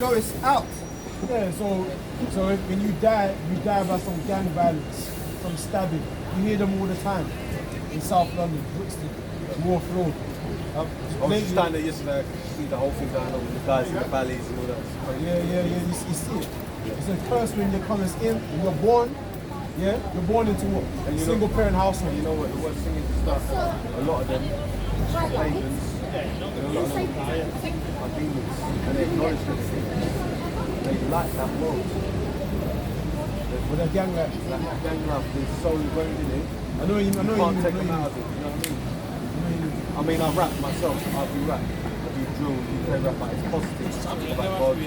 goes out. Yeah, so when you die by some gang violence, some stabbing. You hear them all the time in South London, Brixton, Wharf Road. I was just standing there yesterday, I could see the whole thing going on with the guys in the valleys and all that. Yeah, you see it. It's a curse when you come as in, when you're born, you're born into what? And Single parent household. You know what the worst thing is that a lot of them are pagans, and a lot of them are demons, and they acknowledge them. They like that world. With a gang life. That gang life is so ingrained in it. I know you can't take them out of it, you know what I mean? I rap myself, I do rap. I do drill, UK rap, but it's positive. I talk about God, I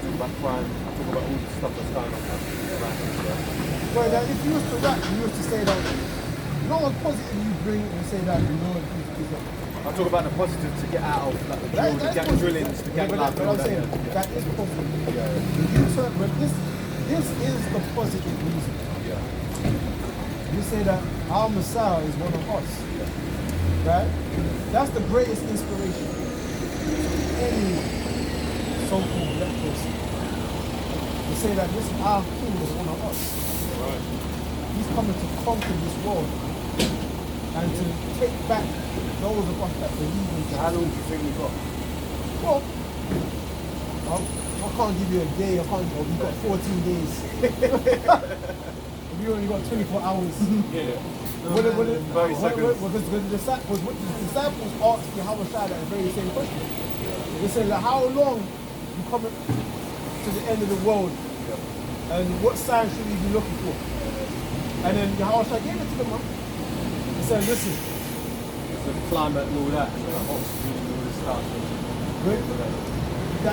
talk about crime, I talk about all the stuff that's going on around us. Well, now, if you used to rap, you used to say that, you know what positive you bring and say that, you know what I talk about the positive to get out of like, the drill, the gang drillings, the gang life. But I'm saying, that is positive. But this is the positive reason. Yeah. You say that our Messiah is one of us. Right? That's the greatest inspiration to any so-called black person. To say that this our king is one of us. Right. He's coming to conquer this world and to take back those of us that believe in God. How long do you think we got? Well, I can't give you a day, we've got 14 days. We only got 24 hours. Yeah. Because the disciples asked Yahweh Shai that very same question. They said, like, how long you coming to the end of the world? And what sign should we be looking for? And then Yahweh Shai gave it to them, man. He said, listen. The climate and all that, and the oxygen and all this stuff.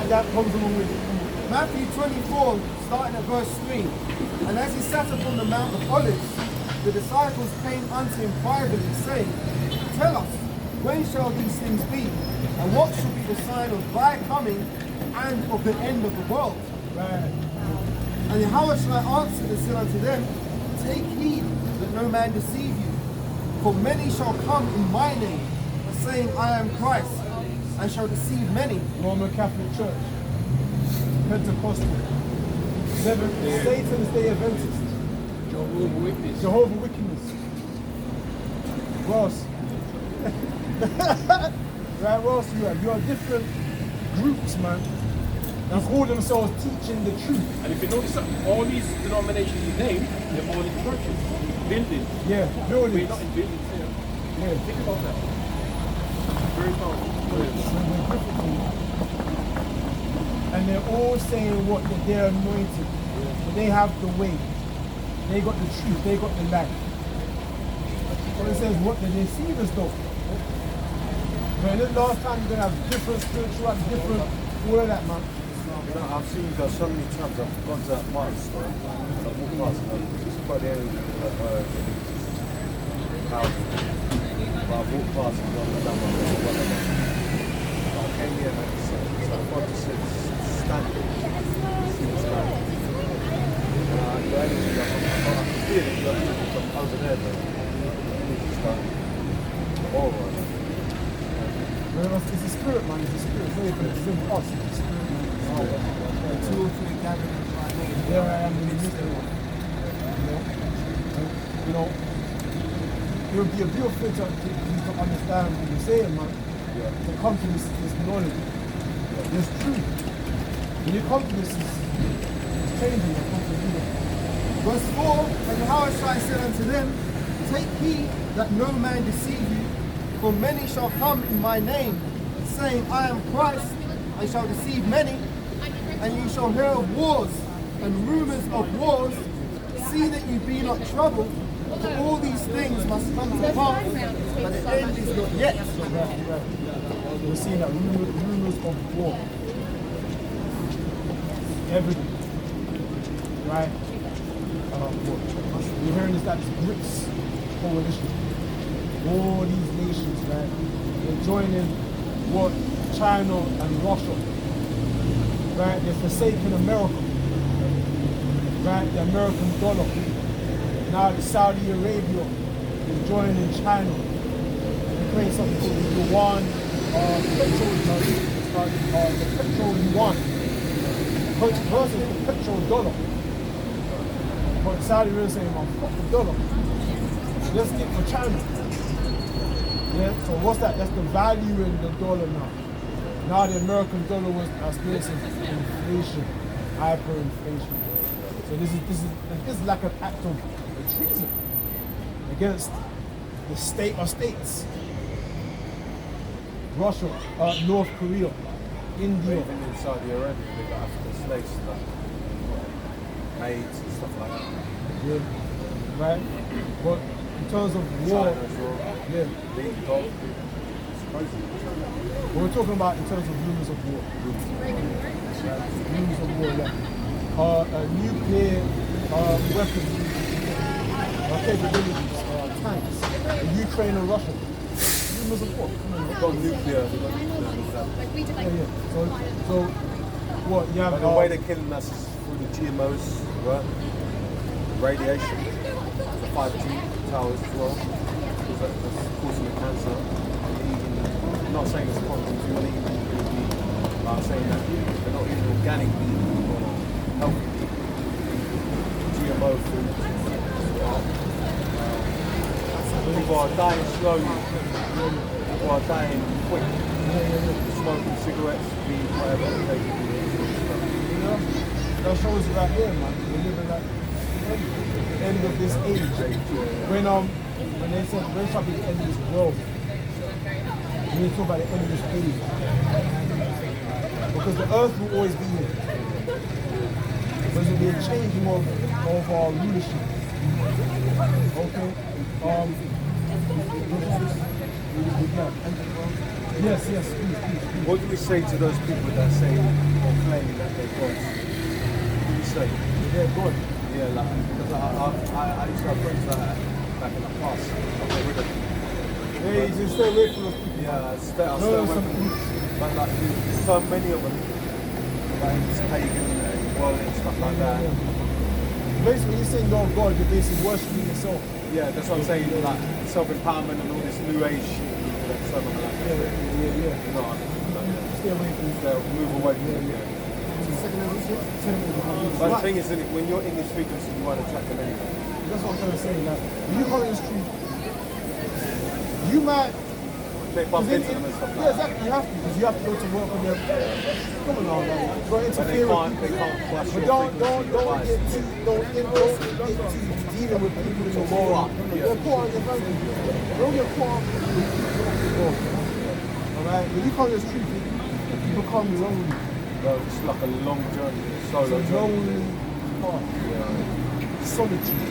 That comes along with it. Matthew 24, starting at verse 3. And as he sat upon the Mount of Olives, the disciples came unto him privately, saying, Tell us, when shall these things be? And what shall be the sign of thy coming and of the end of the world? Right. And Yahweh answered and said unto them, Take heed that no man deceive you. For many shall come in my name, saying, I am Christ, and shall deceive many. Roman Catholic Church, Pentecostal, Satan's Day Adventist, Jehovah's Witness, Ross. Right, Ross, you are different groups, man. They call themselves teaching the truth. And if you notice that all these denominations you name, they're all in churches, buildings. Yeah, buildings. We're not in buildings here. Yeah. Think about that. Very powerful. And they're all saying what? That they're anointed. That they have the way. They got the truth. They got the life. So it says what? The deceivers though. Man, this last time you're going to have different spiritual, different, all of that, man. You know, I've seen you guys so many times. I've gone to that Martin's store and I've walked past and I've quite the area of housing. But I've walked past and gone down my road or whatever. But I came here and it's like God just said, stand here. See what's going on. And your energy, I can feel it. Your energy from over there, though. It's just like, aura. It's a spirit, man. It's a spirit. It's in us. It's a spirit, man. Two or three gathered in my name. There I am in the midst of it. You know, it would be a beautiful thing to understand what you're saying, man. To come to this knowledge. There's truth. When you come to this, it's changing. It comes to you. Verse 4, and Yahweh said unto them, Take heed that no man deceive you, for many shall come in my name, saying, I am Christ, and shall deceive many, and you shall hear of wars and rumors of wars. See that you be not troubled, for all these things must come to pass, but the end is not yet. Right. We're seeing that rumors of war. Every day. Right? We're hearing this, that this BRICS coalition. All these nations, right? They're joining what? China and Russia. Right? They're forsaking America. Right? The American dollar. Now the Saudi Arabia is joining China. They're creating something called the Yuan, the petrol yuan. versus the petrodollar. But Saudi Arabia saying, "Man, fuck the dollar. Let's get for China." Yeah. So what's that? That's the value in the dollar now. Now the American dollar was experiencing inflation, hyperinflation. So this is like an act of treason against the state of states. Russia, North Korea, India. Even in Saudi Arabia, they got African slaves, like maids and stuff like that. Yeah. Right? But in terms of war, China as well. yeah. They eat dog food. It's crazy. But we're talking about in terms of rumors of war. Rumors of war, yeah. Nuclear weapons, capabilities, tanks, in Ukraine and Russia. Rumors of war. They've got nuclear. They've got nuclear and all that. Yeah. So what? You have But the way they're killing us is through the GMOs, right? The radiation, the 5G towers as well. That's causing the cancer. I'm not saying it's quantum fuel, but I'm saying that they're not even organic meat or healthy meat. GMO food. People are dying slowly. People are dying quick. Smoking cigarettes, weed, whatever they take. You know, that shows you right there, man. We're living like the end of this age. When they said when shall be the end of this world, when they talk about the end of this age, because the earth will always be here. There's will be a changing of our leadership. Okay. Yes, please. What do we say to those people that say or claim that they're gods? What do we say? They're God. Yeah, like, because I used to have friends that back in the past. I got rid of them. Yeah, you just stay away from those people. Yeah, I'll stay No, away some from them. But like, there's so many of them, like this pagan world and stuff like that. Basically, when you say you're God, you're basically worshipping yourself. Yeah, that's what I'm saying, like self-empowerment and all this new age shit. That's so much like that. Yeah. You know what I mean? Like, Stay away from move away from it. Yeah. But the thing is, that when you're in this frequency, you want to attract them anyway. That's what I'm trying to say. Like, when you follow this truth, you might. They bump into them and stuff like Yeah, that. exactly. You have to, because you have to go to work on them. Come on now, man. Don't But interfere with they can't crush But your don't frequency, your get vibes. too dealing with people in the world. Don't put on your family. Don't get caught up. Alright? When you come to this truth, you become lonely. Bro, it's like a long journey, a solo It's a journey. lonely path. Yeah. Solitude.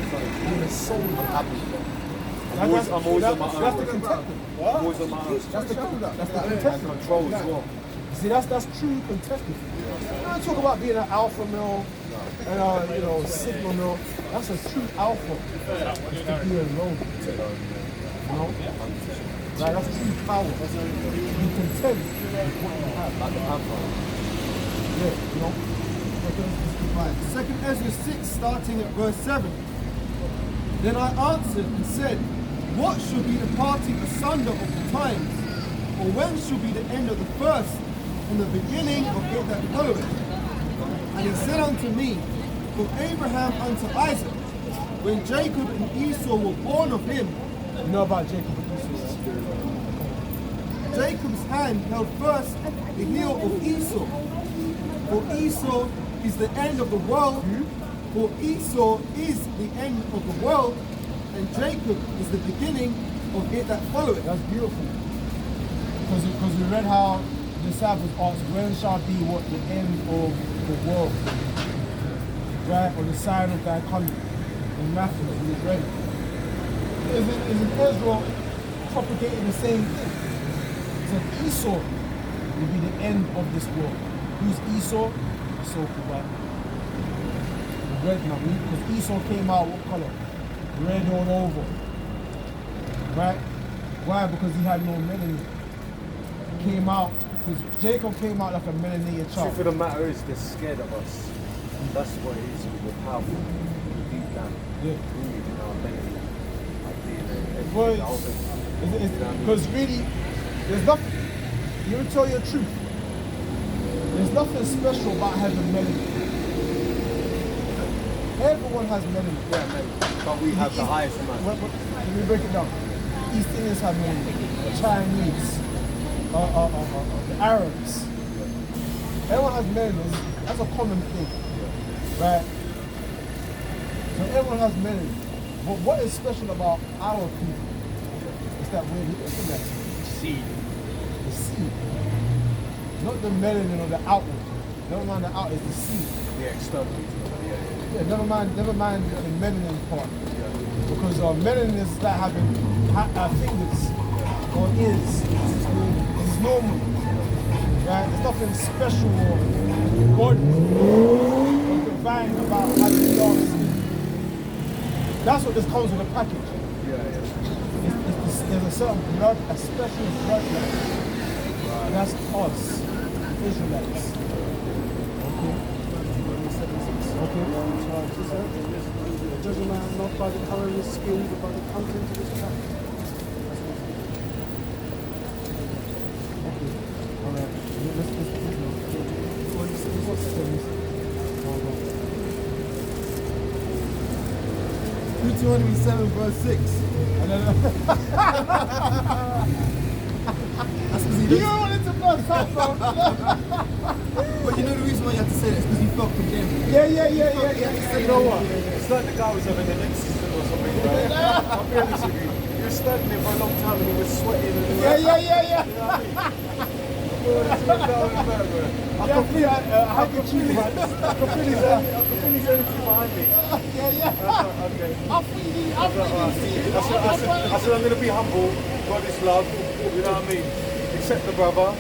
You're a soul. I'm happy, bro. I'm always on my own. That's the contentment. I'm always on my own. That's the And contentment. control as well. See, that's true contentment. I don't talk about being an alpha male and sigma male. That's a true alpha. Is to be alone. You know? Like, that's true power. Be content with what you have. Like the panther. Yeah, you know? Right. 2 Ezra 6, starting at verse 7. Then I answered and said, what shall be the parting asunder of the times? Or when shall be the end of the first, and the beginning of it that followeth? And he said unto me, from Abraham unto Isaac, when Jacob and Esau were born of him, You know about Jacob and Esau? Jacob's hand held first the heel of Esau. For Esau is the end of the world. For Esau is the end of the world, and Jacob is the beginning of it that followeth. That's beautiful. Because we read how the disciples asked, when shall be what the end of the world? Right? Or the sign of thy coming. In Matthew, we read it. Isn't Ezra propagating the same thing? He said Esau will be the end of this world. Who's Esau? The so-called white man. Red now, because Esau came out what color? Red all over. Right? Why? Because he had no melanin. Came out, because Jacob came out like a melanated The child. truth of the matter is, they're scared of us. That's what it is. We're powerful. We're deep down. Yeah. Rooted in our memory, our DNA, everything. Well, the whole thing. because really, there's nothing, you will tell your truth. There's nothing special about having melanin. Everyone has melanin. Yeah, mate. But we have the highest amount. Let me break it down. East Indians have melanin. The Chinese, the Arabs. Everyone has melanin. That's a common thing, right? So everyone has melanin. But what is special about our people is that we're the intellect. Seed. The seed. Not the melanin or the outward. Never mind the outward, it's the seed. The external. Yeah, never mind the melanin part. Because melanin is like having fingers or ears. It's normal. Right? There's nothing special or godly or divine about having dark skin. That's what this comes with a package. There's a certain blood, a special bloodline. That's us, Israelites. Okay. Judge a man not by the color of his skin, but by the content of his character. Okay. All right. Let's Deuteronomy 7 verse 6. That's because he You wanted to blood top, bro. But you know the reason why you have to say that is because he felt condemned. Yeah. You know what? It's like the guy was having an exorcism or something, right? I'll be honest with you. You were standing there for a long time and he was sweating and Yeah. You know what I mean? I can feel his energy behind me. Yeah. Okay. I said, I'm going to be humble. God is love. You know what I mean? Accept the brother.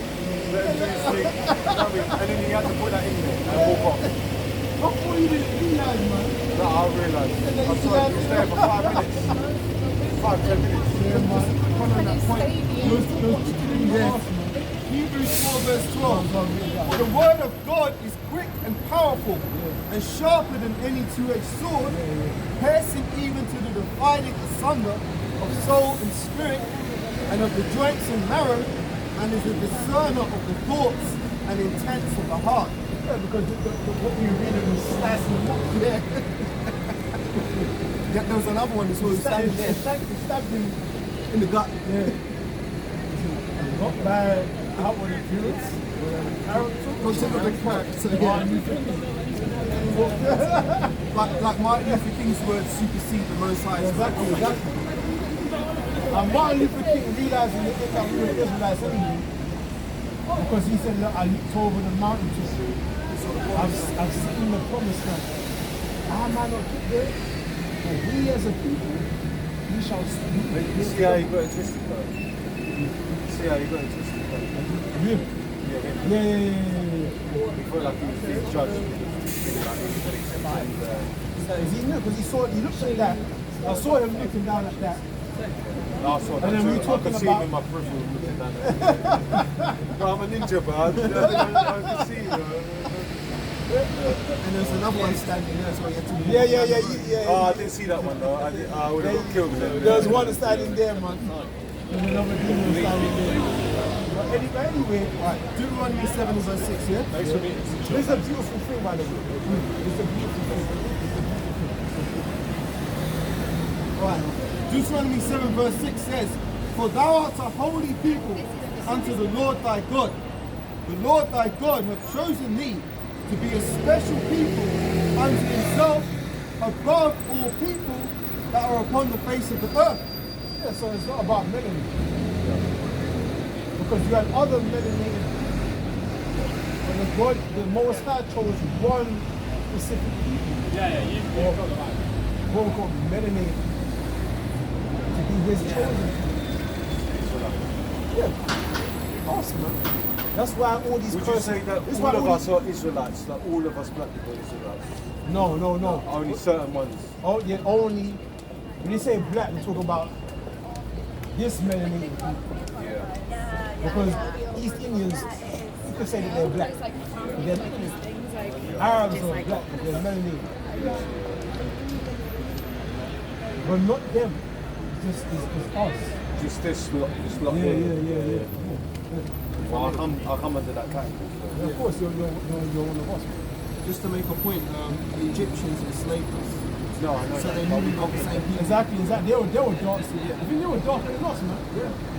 Let him do his thing. You know what I mean? And then he had to put that in there and walk off. How far you didn't realize, man? No, I realised. I saw he was there for 5 minutes. 5-10 minutes. Yeah, man. Come on that point. Yes. Hebrews 4 verse 12. The word of God is quick and powerful and sharper than any two-edged sword, piercing even to the dividing asunder of soul and spirit and of the joints and marrow, and is a discerner of the thoughts and intents of the heart. Yeah, because what we read in the slice and walk. Yeah, there was another one that's always standing there Stabbed him. in the gut. Yeah. Not by outward appearance. Consider the character. Like Martin Luther King's words supersede the Most High's. Exactly. And Martin Luther King realizing that we were Israelites anyway, because he said, look, I looked over the mountain to see. I've seen the promised land. I might not get there, but we as a people, we shall see. You see how he got it twisted though? See how he got it twisted though? Him? Yeah. He felt like he was being judged. Is he new? Because he looked like that. I saw him looking down at that. I saw that. And then we too. talking I could see him in my peripheral looking down there. But I'm a ninja, bro. I can see you. And there's another one standing there, so you have to Yeah. Oh, I didn't see that one though. I would have got killed there. There was one standing there, man. There's another demon standing there. But anyway, right. Deuteronomy 7 verse 6, yeah? Thanks for meeting. This is a beautiful thing, by the way. It's a beautiful thing. Right. Deuteronomy 7 verse 6 says, For thou art a holy people unto the Lord thy God. The Lord thy God hath chosen thee to be a special people unto himself above all people that are upon the face of the earth. Yeah, so it's not about melanin. Because you had other melanated people. But the Most High chose one specific people. You've got the right. Quote unquote melanated to be his chosen people. Yeah. Awesome, man. That's why all these Would you say that this is all why of us are Israelites? Like all of us black people are Israelites? No. Only certain ones. Oh, yeah, only when you say black, we talk about this melanated people. Yeah. Because East Indians, you can say that they're black. But they're not. Arabs are black, but they're melanated. But not them. It's us. Just this lot Yeah. Well, I'll come under that category. Yeah, of course, you're one of us. just to make a point, the Egyptians enslaved us. No, I know So that. they But knew we not the same people. Exactly. They were dark. I think they were dark plus, man.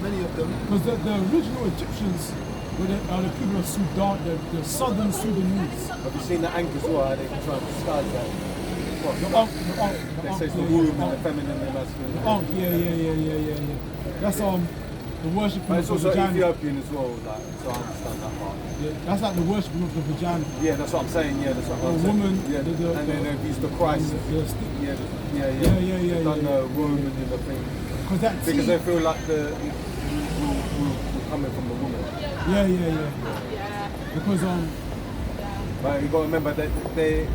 Many of them. Because the original Egyptians were the people of Sudan, the southern Sudanese. Have you seen the anchors? Why they try to disguise that? What? They say it's the yeah, womb and the feminine and the masculine. Yeah. That's the worshiping But of it's the also vagina. Ethiopian as well, like, so I understand that part. Yeah, that's like the worshiping of the vagina. Yeah, that's what I'm saying. Yeah, that's what I'm The saying. woman, Yeah, and then they've used the Christ. the stick. Yeah, Yeah. They've done the woman in the thing because they feel like the we're coming from the woman. Yeah. Because But you got to remember that they're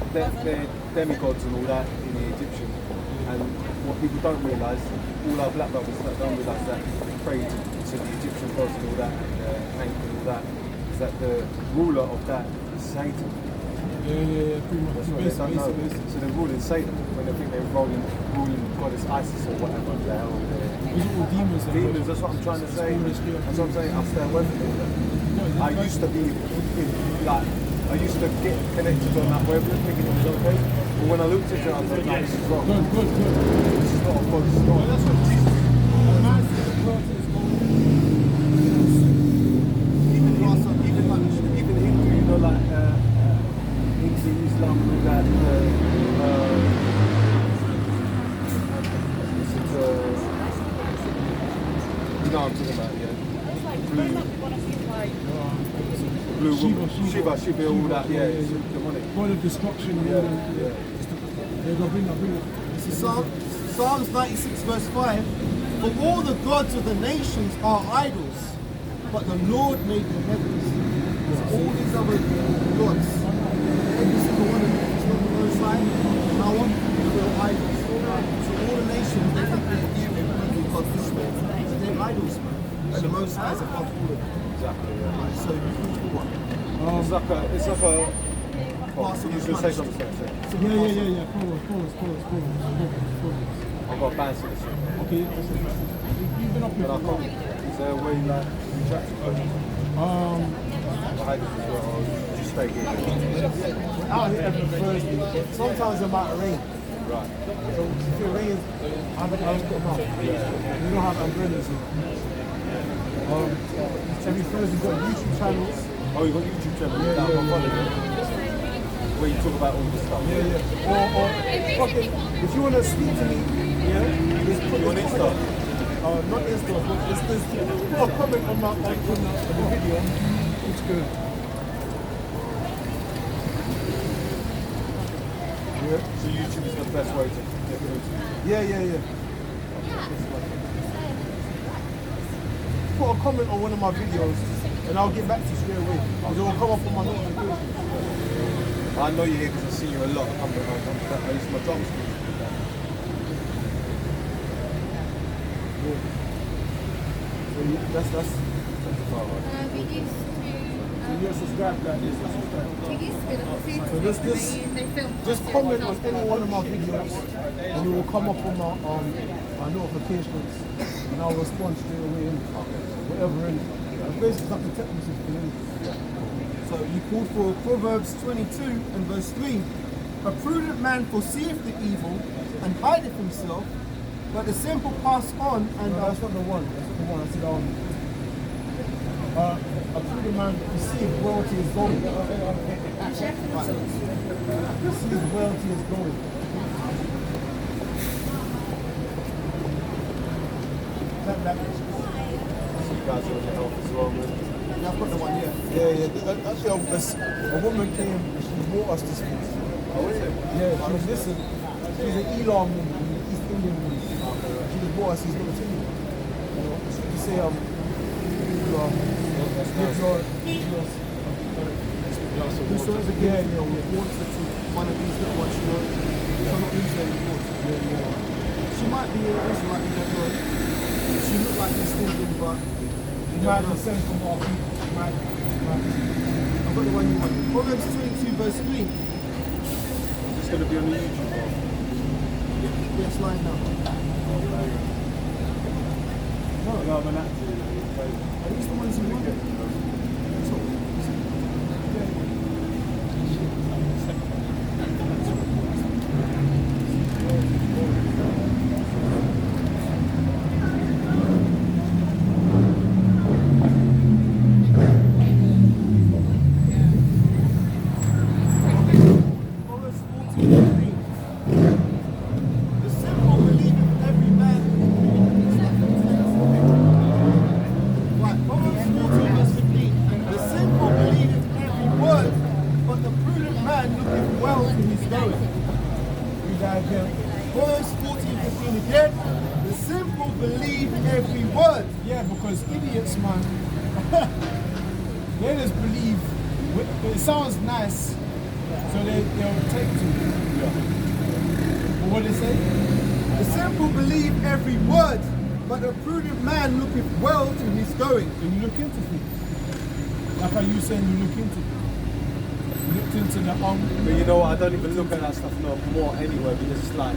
demigods and all that in the Egyptian, and what people don't realise, all our black brothers that don't realise that they pray to the Egyptian gods and all that, and Hank and all that, is that the ruler of that is Satan. yeah, pretty much. That's what they don't know. So they're ruling Satan when they think they're ruling goddess Isis or whatever the hell they're. These are all demons. Demons, that's what I'm trying to say. That's what I'm saying. I stay away from all that. I used to be I used to get connected on that wavelength, thinking it was okay. But when I looked at it, I was like, no, this is wrong. Good. This is not of God, this is not. That's what Jesus. A man said the world is going. Even Hindu, you know, like Hindu, Islam, and all that. You know what I'm talking about, yeah. Blue woman, Shiva, all that, yeah, it's demonic. God of destruction. Yeah. Bring it. This is Psalms 96 verse 5. For all the gods of the nations are idols, but the Lord made the heavens. So all these other gods, every single one of them is not the Most High. Now what? They're idols. So all the nations, they think they're evil, God this way. So they're idols, man. And the Most High is above all of them. Exactly, yeah. Right, so you what? It's like a. Well, you should say something. Yeah. Pause. I've got bands for this shit. Okay. You've been up here. But I can't. Is there a way like you chat to folks? Behind this as well, or just stay here? Out here every Thursday. Sometimes it might rain. Right. So if it rains, I'll put them out. We don't have umbrellas here. Every Thursday we've got YouTube channels. Oh, you got YouTube channel? Yeah. I'm following it. Where you talk about all this stuff. Yeah. Or fucking, if you want to speak to me, just put You on Insta? not Insta, but it's a comment on the video. It's good. Yeah. So YouTube is the best way to get through to you? Yeah. Put a comment on one of my videos and I'll get back to you straight away. It will come up on my notifications. I know you're here because I see you a lot. I used my drums. So that's you're subscribed like this. So just comment on any one of my videos and it will come up on my notifications and I'll respond straight away in whatever in it. Basically like a text message for me. So you called for Proverbs 22 and verse 3. A prudent man foreseeth the evil and hideth himself, but the simple pass on and No, that's not the one. That's not the one. I said a prudent man perceives royalty is going. Perceives royalty is going. That So you guys are on your health as well, man. yeah, I've got the one here. Yeah. Actually, a woman came and she brought us this food. Oh, is it? Yeah, she was listen. She's an Elam woman, an East Indian woman. She just brought us these little things. You know, she say Wants the two. One of these little ones, you know. Some of these little ones. She might be an Israelite, you don't know. She looked like East Indian, but You might have sent from our people. I've got the one you want. Proverbs 22 verse 3. It's going to be on the YouTube channel. Yes, line now. No, I'm an actor. Are these the ones you want? 14:15. The simple believeth every man. Right, Proverbs 14 verse 15. The simple believeth every word, but the prudent man looketh well to his going. Read that again. Proverbs 14:15 again. The simple believe every word. Yeah, because idiots, man, they just believe it sounds nice, so they'll take to it. Yeah. But what they say? The simple believe every word, but the prudent man looketh well to his going. So you look into things. Like how you saying you look into things. You looked into the But you know what, I don't even look at that stuff no more anyway, because it's like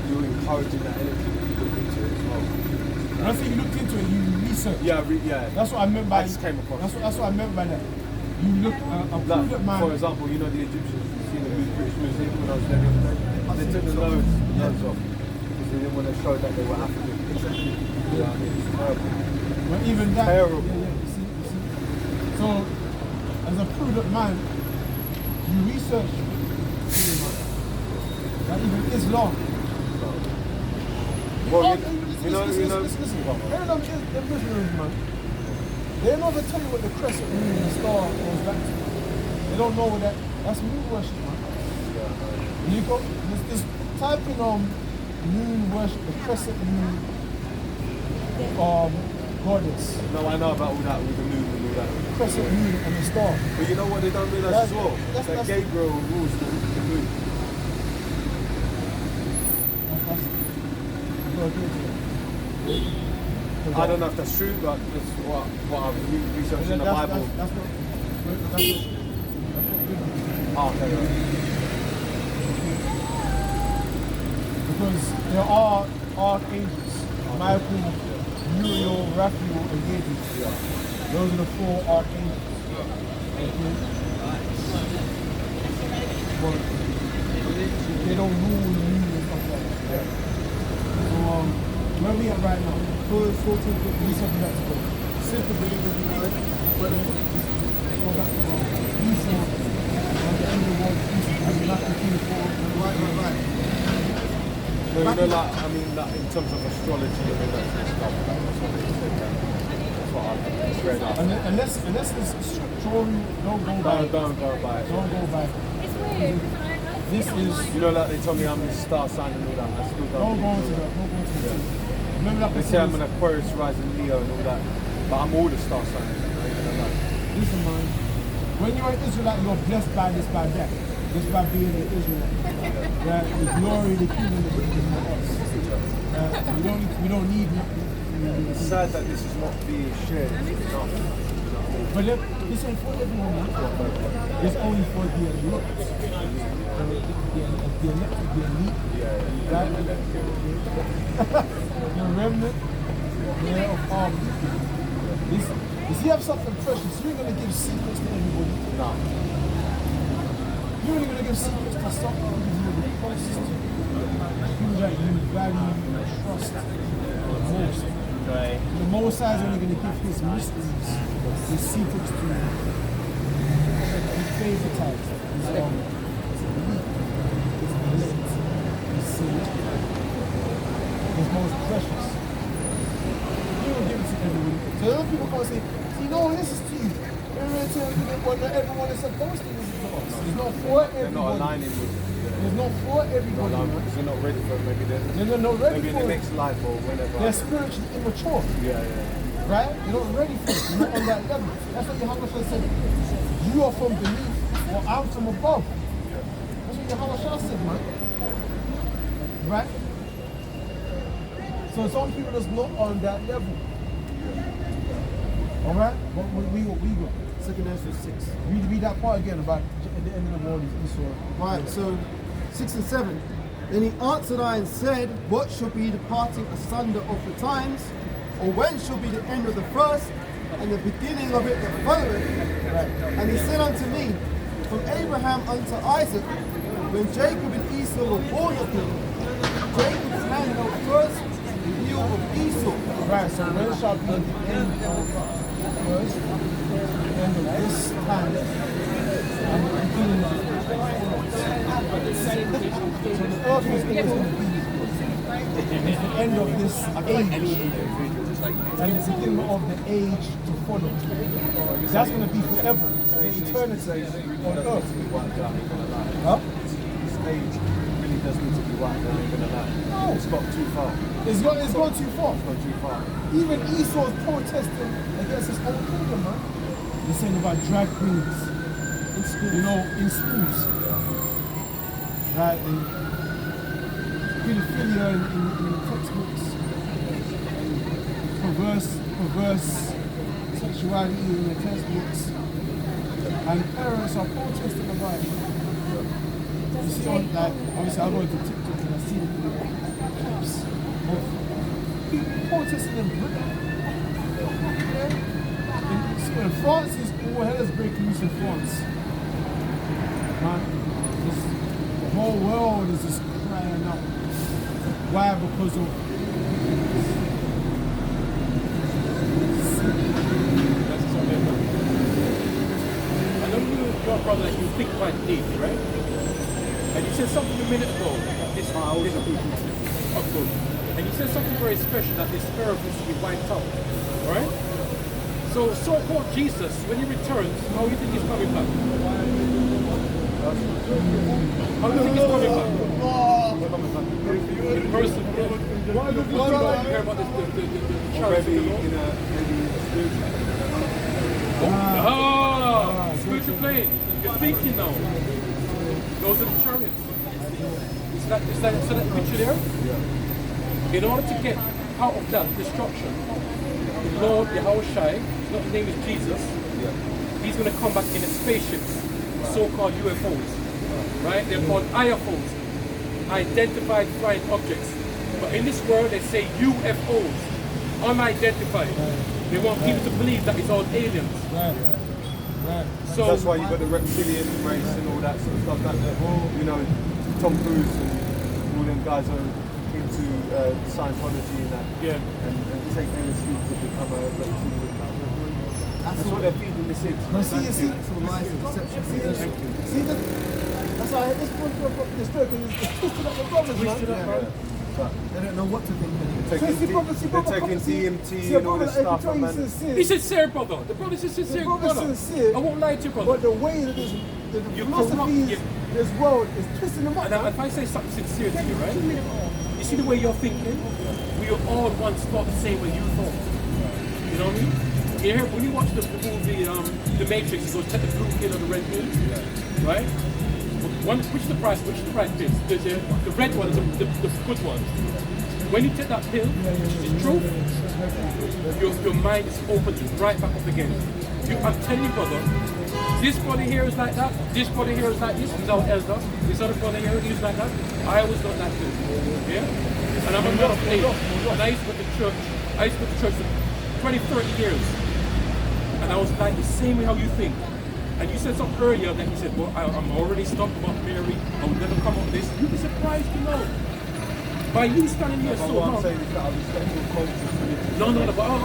you're encouraging that energy when you look into it as well. When I say you looked into it, you researched. Yeah, yeah. That's what I meant by. I just came across. That's what I meant by that. You look a Like, prudent man. for example, you know the Egyptians, you see the British Museum when I was there the other day? They took the loads off because they didn't want to show that they were African. Exactly. Yeah, I mean, it's terrible. But even that. Terrible. Yeah, you see. So, as a prudent man, you research. Like even Islam. Well, Listen, listen, them Muslims, man. They don't ever tell you what the crescent moon and the star goes back to. They don't know what that's moon worship, man. And you go, just type in moon worship, the crescent moon goddess. No, I know about all that with the moon and all that. The crescent moon and the star. But you know what they don't realise as well? That's- That Gabriel rules the moon. I don't know if that's true, but that's what I've researched in the Bible. That's not good. Oh, okay, right. Because there are archangels, Michael, Uriel, Raphael, and Gabriel. Those are the 4 archangels. Okay? But they don't rule the moon and stuff like that. So where we at right now? Proverbs 14:15. We said that's good. Simple believe every word, but the Go back to Esau. At the end of the world, Esau has nothing to for. right. No, you know, like, I mean, like, in terms of astrology and all that sort of stuff, that's what they say. That's what I've read up. Unless it's scriptural, don't go by it. Don't go by it. Don't go by it. It's weird because I This is. You know, like they told me I'm a star sign and all that. I still Don't go believe into it. that. Don't go into that. Remember that They say I'm an Aquarius rising Leo and all that, but I'm all the star signs. I ain't gonna lie. Listen, man. When you're an Israelite, you're blessed by this, by that. Just by being an Israelite. That the glory, the kingdom is in us. We don't need nothing. It's sad that this is not being shared enough. But this ain't for everyone, man. It's only for the elect. The elite. Right? The remnant. Yeah, of all people. If you have something precious, you ain't gonna give secrets to everybody. No. You're only gonna give secrets to someone who's really closest to you. People that you value and trust the most. Right. The Most High is only going to give his mysteries, his secrets to you. His favorite his elite, his elect, his sage, his most precious. You don't give it to everyone. So other people come and say, see, no one listens to you. Not everyone is supposed to listen to us. It's not for everybody. They're not aligning with it. It's not for everybody. Because they're not ready for it. Maybe They're not ready maybe in for the it. next life or whenever. They're spiritually immature. Yeah. Right? You're not ready for it. You're not on that level. That's what Yahweh said. You are from beneath or I'm from above. That's what Yahweh said, man. Right? So some people that's not on that level. Alright? What we got? 2 Ezra 6. Read that part again about at the end of the world is Esau. Right, so 6 and 7. Then he answered I and said, what shall be the parting asunder of the times? Or when shall be the end of the first, and the beginning of it that followeth? And he said unto me, from Abraham unto Isaac, when Jacob and Esau were born of him, Jacob's hand held first the heel of Esau. Right, so when shall be the end of first, the end of this time, and the beginning of it. So the earth is always going to be it's the end of this age and the beginning of the age to follow. That's going to be forever. The eternity on earth. Huh? This age really does need to be right, they're not gonna lie. No. It's got too far. It's gone too far. It's gone too far. Even Esau's protesting against his own kingdom, man. They're saying about drag queens in school, you know, in schools. Right? And pedophilia in the textbooks. Perverse sexuality in the textbooks. And parents are protesting about it. You see on, like, obviously I go into TikTok and I see the clips of people protesting in Britain. In France, all hell is breaking loose in France. Man, the whole world is just crying out. Why? Because of I know your brother, you think quite deep, right? And you said something a minute ago. This of course. And you said something very special that this earth is to be wiped out. Right? So so-called Jesus, when he returns, how do you think he's coming back? How do you think he's coming back? In person. Why don't you hear about the chariots of the Lord? Spiritual plane. You're thinking now. Those are the chariots. Is that picture there? Yeah. In order to get out of that destruction, the Lord Yahushai, his name is Jesus, he's going to come back in a spaceships, so-called UFOs. Right? They're called IFOs, identified flying objects. But in this world they say UFOs, unidentified. They want people to believe that it's all aliens. So that's why you got the reptilian race and all that sort of stuff. That you know, Tom Cruise and all them guys are into Scientology and that. Yeah. And take LSD to become a reptilian. That's what they're feeding the kids. No, see, that's why this one this story is twisted up the brothers, man. They don't know what to think anymore. They're taking DMT and all this stuff, man. He said sincere, brother. The brother is sincere, brother. Sincere, I won't lie to you, brother. but the way that the philosophy is this world is twisting them up. And if I say something sincere to you, right? You see the way you're thinking? We are all once thought the same way you thought. You know what I mean? You hear, when you watch the movie The Matrix, you go take the blue pill or the red pill, right? Which is the price is? The red one is the good one. When you take that pill, which is truth, your mind is open to right back up again. I'm telling you, brother, this body here is like that, this body here is like this is our elder, this other body here is like that. I always got that too. Yeah? And I'm a man of faith. And I used to go to church. I used to go to church for 20, 30 years. And I was like the same way how you think. And you said something earlier that you said, well, I'm already stuck about Mary, I will never come up with this. You'd be surprised to know. By you standing here so long. What I'm saying is that I respect your culture. No,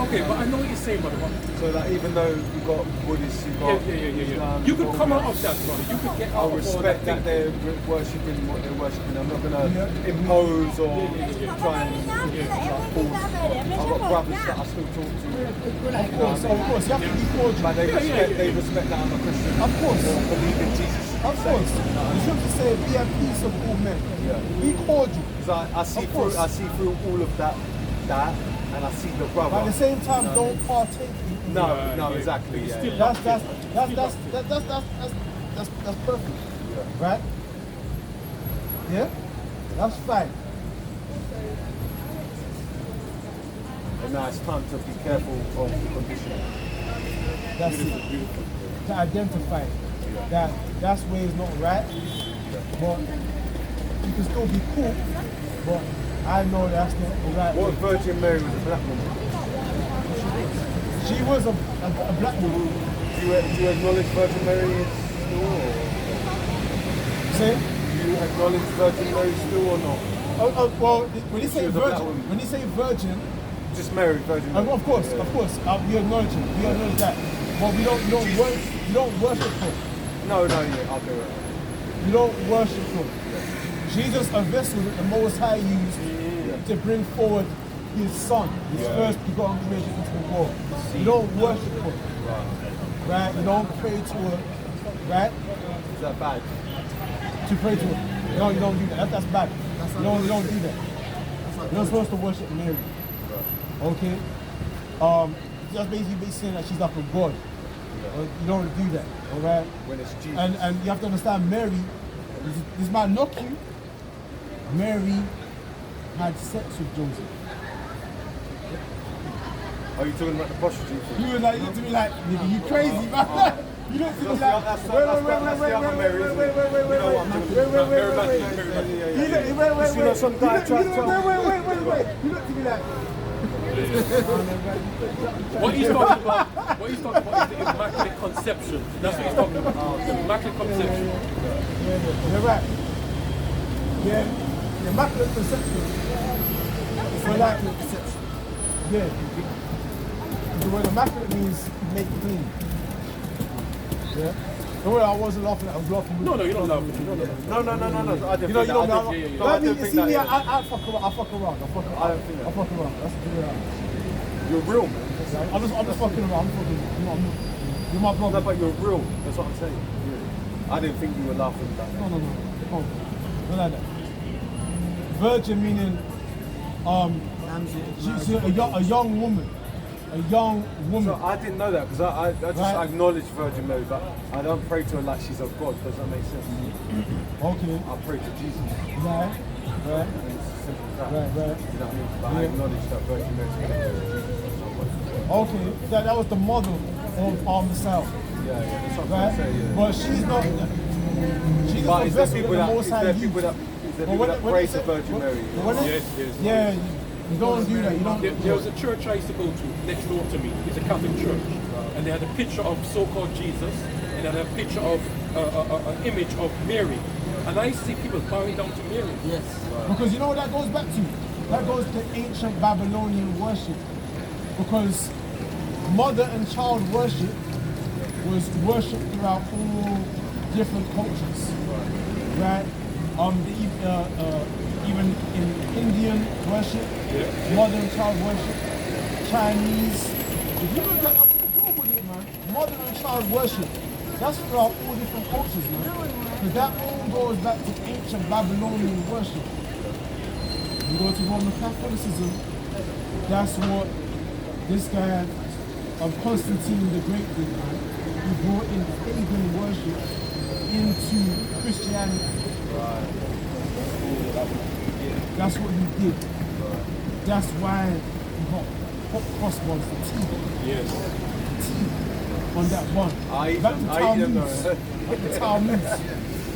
okay, but I know what you're saying, brother. So that even though you've got Buddhists, you've got Islam, you could come out of that, brother. You could get out of all that. I respect that they're worshipping what they're worshipping. I'm not going to impose or try and force. I've got brothers that I still talk to. Of course, you have to be cordial. But they respect that I'm a Christian. Of course. Or believe in Jesus. Of course. The scripture says, be at peace of all men. Be cordial. Because I see through all of that, and I see the brother. But at the same time, don't partake in No, exactly. That's perfect. Right? Yeah? That's fine. And now it's time to be careful of the condition. That's it. To identify that that's where it's not right, but you can still be cool, but I know that's not the right What way. Virgin Mary was a black woman? She was a black woman. Do you acknowledge Virgin Mary still? Or? Say? Do you acknowledge Virgin Mary still or not? Well, when you say virgin, just married Virgin Mary. of course, we acknowledge it. We acknowledge that, but we don't worship her. No, yeah, I'll do it. You don't worship her. Jesus, a vessel that the Most High used to bring forward his son, his first begotten creation into the world. You don't worship him, right? You don't pray to him, right? Is that bad? To pray to him. No, you don't do that. That's bad. You don't do that. You're not supposed to worship Mary. Okay? Just basically saying that she's like a god. You don't do that, alright? When it's Jesus. And you have to understand, Mary, this might knock you. Mary had sex with Joseph. Are you talking about the prostitute? You were like, you looked at me like, nigga, you crazy, man. You looked at me like, wait. You looked at me like, What he's talking about is the immaculate conception. That's what he's talking about. The immaculate conception. You're right. Yeah, the immaculate conception. So like, yeah. The word immaculate means make clean. Yeah. The way I wasn't laughing, I was laughing with No, you're not laughing. No. I didn't You know, think that. I mean, see me, I fuck around. I fuck around. I don't think that. I fuck around. That's the way I am. You're real, man. I'm just fucking around. You're my brother. No, but you're real. That's what I'm saying. I didn't think you were laughing at that. No. Not like that. Virgin meaning, she's a young woman. A young woman. So I didn't know that because I just acknowledge Virgin Mary, but I don't pray to her like she's of God. Does that make sense? Okay. I pray to Jesus. Right. And it's as simple as that. Right. You know what I mean? But I acknowledge that Virgin Mary is connected to Jesus. Okay. That was the model of the South. Yeah, that's what I'm Right? saying. Yeah. But she's not. She's But a is there vessel people that the that Most High used. people that pray to Virgin Mary? Yes. Yeah, you don't do that. You don't. There was a church I used to go to next door to me. It's a Catholic church, and they had a picture of so-called Jesus, and they had a picture of an image of Mary, and I see people bowing down to Mary. Yes. Because you know what that goes back to? That goes to ancient Babylonian worship. Because mother and child worship was worshipped throughout all different cultures, right? Even in Indian worship, mother and child worship, Chinese. If you look that up, Google it, man. Mother and child worship. That's throughout all different cultures, man. Because that all goes back to ancient Babylonian worship. You go to Roman Catholicism, that's what this guy of Constantine the Great did, man. He brought in pagan worship into Christianity. That's what he did. That's why he got hot cross buns for tea. Yes. Tea on that one. I eat Back them. to I eat them Talmuds. though. Back to Talmuds.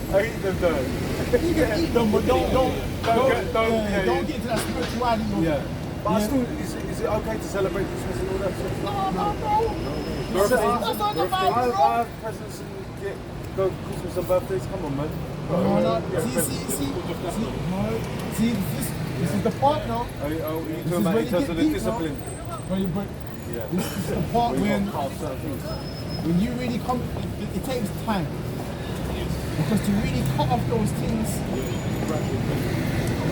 I eat them though. You can eat them, but don't get into that spirituality. Yeah. But I Yeah. still, is it okay to celebrate Christmas and all that sort of stuff? That's not the Bible, I bro. have presents and go Christmas and birthdays. Come on, man. No. See, this is the part now. Are you This talking is about where in you terms get of the deep now. discipline? But Yeah. this is the part Where you when got carve certain things. you really come, it takes time. Because to really cut off those things,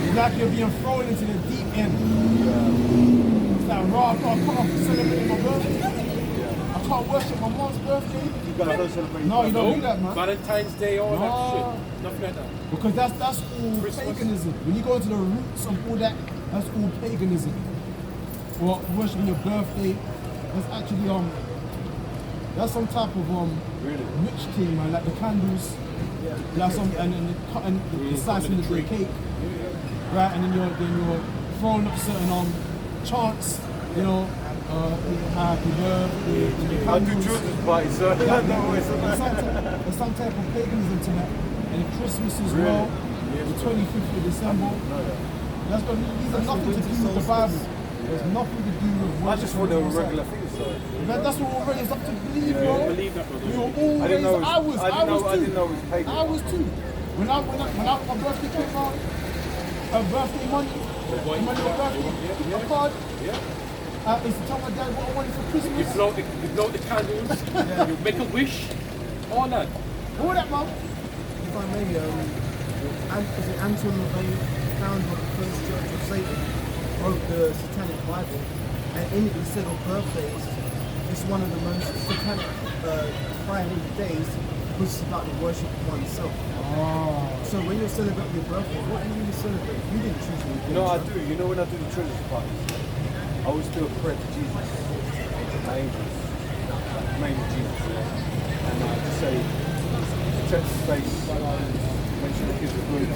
it's like you're being thrown into the deep end. It's like, raw, I can't cut off celebrating my birthday. I can't worship my mom's birthday. You guys don't celebrate. No, you don't do that, man. Valentine's Day, all No. that shit. Nothing like that. Because that's all paganism. When you go into the roots of all that, that's all paganism. Well, worshiping your birthday, that's actually that's some type of witch thing, man. Like the candles, like some and cutting the slicing of the cake, right? And then you're throwing up certain chants, you know, happy birthday. I do children's parties, so I don't know what's There's some type of paganism to that. And Christmas as well, the 25th of December. These are nothing to do with the Bible. There's nothing to do with I just thought they were regular things, so. That's what we're raised up to believe, bro. Believe that, brother. We were all I didn't know raised. it was- I didn't know it was pagan. I was too. When my birthday came out, a birthday money, money on birthday, a card. I used to tell my dad what I wanted for You Christmas. blow the candles, you make a wish, all that. All that, man. If I may, is it Anton LaVey, founder of the First Church of Satan, wrote the Satanic Bible, and in it he said on birthdays, it's one of the most satanic Friday days because it's about the worship of oneself. So when you're celebrating your birthday, what do you really celebrate? You didn't choose your You know, I do. You know, when I do the children's parties, I always do a prayer to Jesus, my angels, like mainly Jesus, and I just say, protect the space, make sure the kids are good,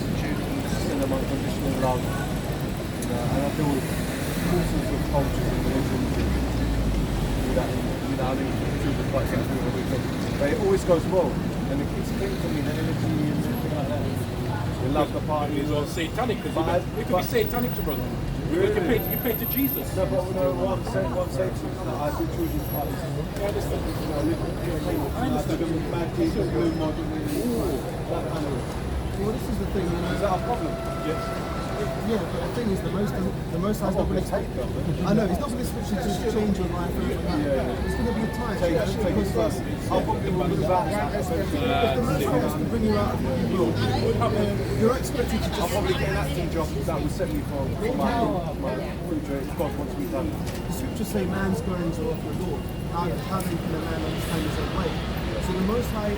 send them unconditional love, and I deal with all sorts of cultures and religions and do that. I mean, children's parties every weekend, but it always goes well, and the kids cling to me, the energy and everything like that. They love the party. It's all satanic because it could be satanic to brother. Really? You pay to Jesus. No, but what I'm saying to you is that I do children's parties. I understand. I do them with mad kids, blue model, that kind of. Well, this is the thing. Is that a problem? Yes. Yeah, but the thing is, the most High's not going to take. I know it's not going to switch to just change your life. It's going to be a time. Because I'll put people with that. if the Most High wants to bring you out of the world, you're expected to I'll just. probably get an acting job that will set me for my future if God wants me done. The scriptures say man's goings are of the Lord. How then can a man understand his own way? So the Most High,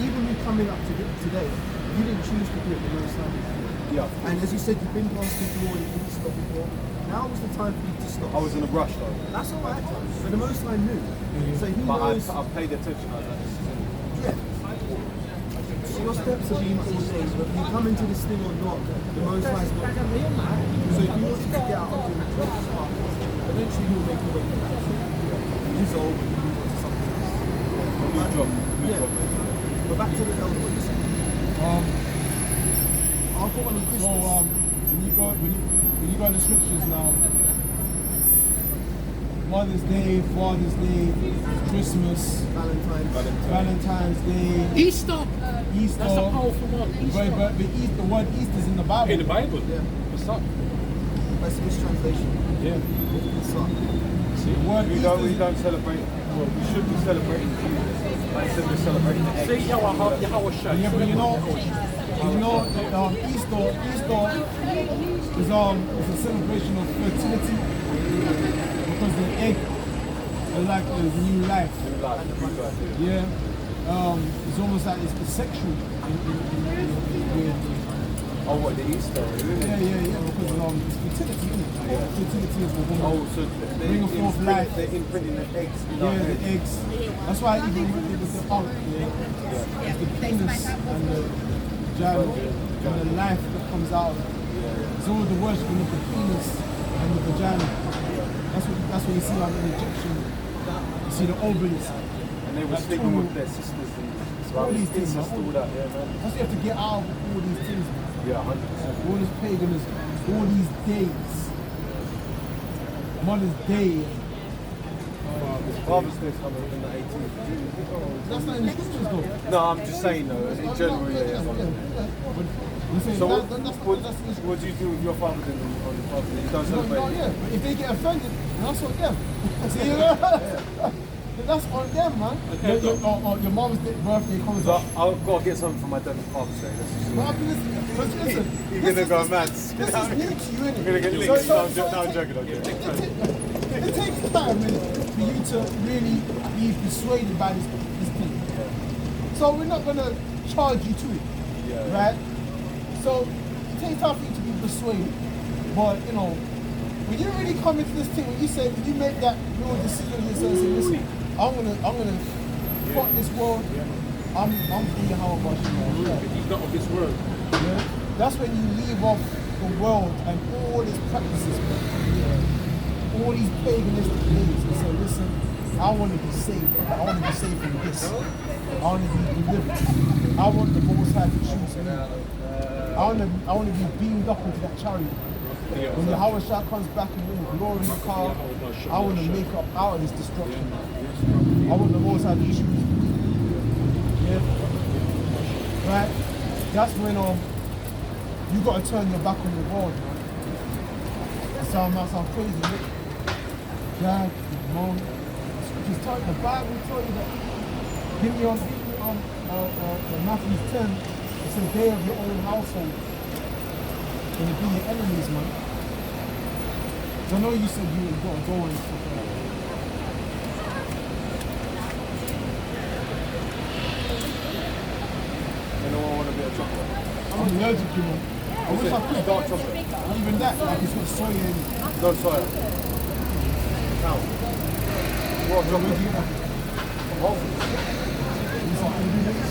even you coming up to today, you didn't choose to do it. The Most High. Yeah. And as you said, you've been past before, you didn't stop before. Now was the time for you to stop. I was in a rush though. That's all right. But the Most High knew. So he But knows. I paid attention. I was like, this is it. Yeah. So your steps are being ordained, whether you come into this thing or not, the Most High's got you. So if you want to get out of the church path, eventually he'll make a way for that. He's old and you move on to something else. New job. Yeah. But back to the elder, what you said. I'll put on the Christmas. So when you go in the scriptures now, Mother's Day, Father's Day, Christmas, Valentine's Day, Easter. Easter. That's a powerful one. But the word Easter is in the Bible. In the Bible. Yeah. What's up? That's a mistranslation. Yeah. It's up. The word We Easter don't celebrate. Well, we should be celebrating Jesus. Like instead of celebrating the eggs. Say Yahweh Shai. Yeah, but Easter is a celebration of fertility because the egg is like a new life. Yeah, it's almost like it's sexual. Oh, what, the Easter? Really? Yeah, because it's fertility, isn't it? Yeah. Fertility is the woman. Oh, so Bring forth life. They're imprinting the eggs. Yeah, the eggs. That's why even with the art, it's the penis and the vagina and the life that comes out of it. It's all the worshiping of the penis and the vagina. That's what you see like in Egyptian. You see the ovaries. And they were sleeping with their sisters and all these things. incest, all that, yeah, man. That's what you have to get out of all these things. Man. Yeah, 100%. All this paganism, all these days. Mother's Day. Father's Day's coming in the 18th. That's not in the scriptures though. No, I'm just saying though, in general, yeah. So what do you do with your father then on the Father's Day? You don't celebrate? Yeah, but if they get offended, that's on them. See, that's on them, man. Okay, your mom's birthday comes So up. I'll go and get something for my dad on Father's Day. Listen, You're gonna go mad. this is new to you, innit? You're gonna get linked. No, I'm joking. It takes time for you to really be persuaded by this thing. So we're not gonna charge you to it, right? So it takes time for you to be persuaded. But when you really come into this thing, when you make that real decision yourself, say, listen, I'm gonna fuck this world. I'm thinking how about you. He's not of this world. Yeah? That's when you leave off the world and all its practices, all these paganistic things, and say, listen, I want to be saved. I want to be saved from this. I want to be delivered. I want the Most High to choose me. I want to be beamed up into that chariot. When the Yahweh Shai comes back and with glory in the car, I want to make up out of this destruction. I want the Most High to choose me. Yeah? Right? That's when you got to turn your back on the world, man. That sound crazy, right? Dad, mom, scriptures tell you, the Bible tell you that. Give me on Matthew 10, it's a day of your own household. Can it be your enemies, man? 'Cause I know you said you got to go and stuff like that. Anyone want a bit of chocolate? I'm allergic, you know. I wish I could. Dark chocolate. Not even that, like it's got soy in it. No soya. Cow. What Where do chocolate? you get that? Whole Foods. It's like ingredients.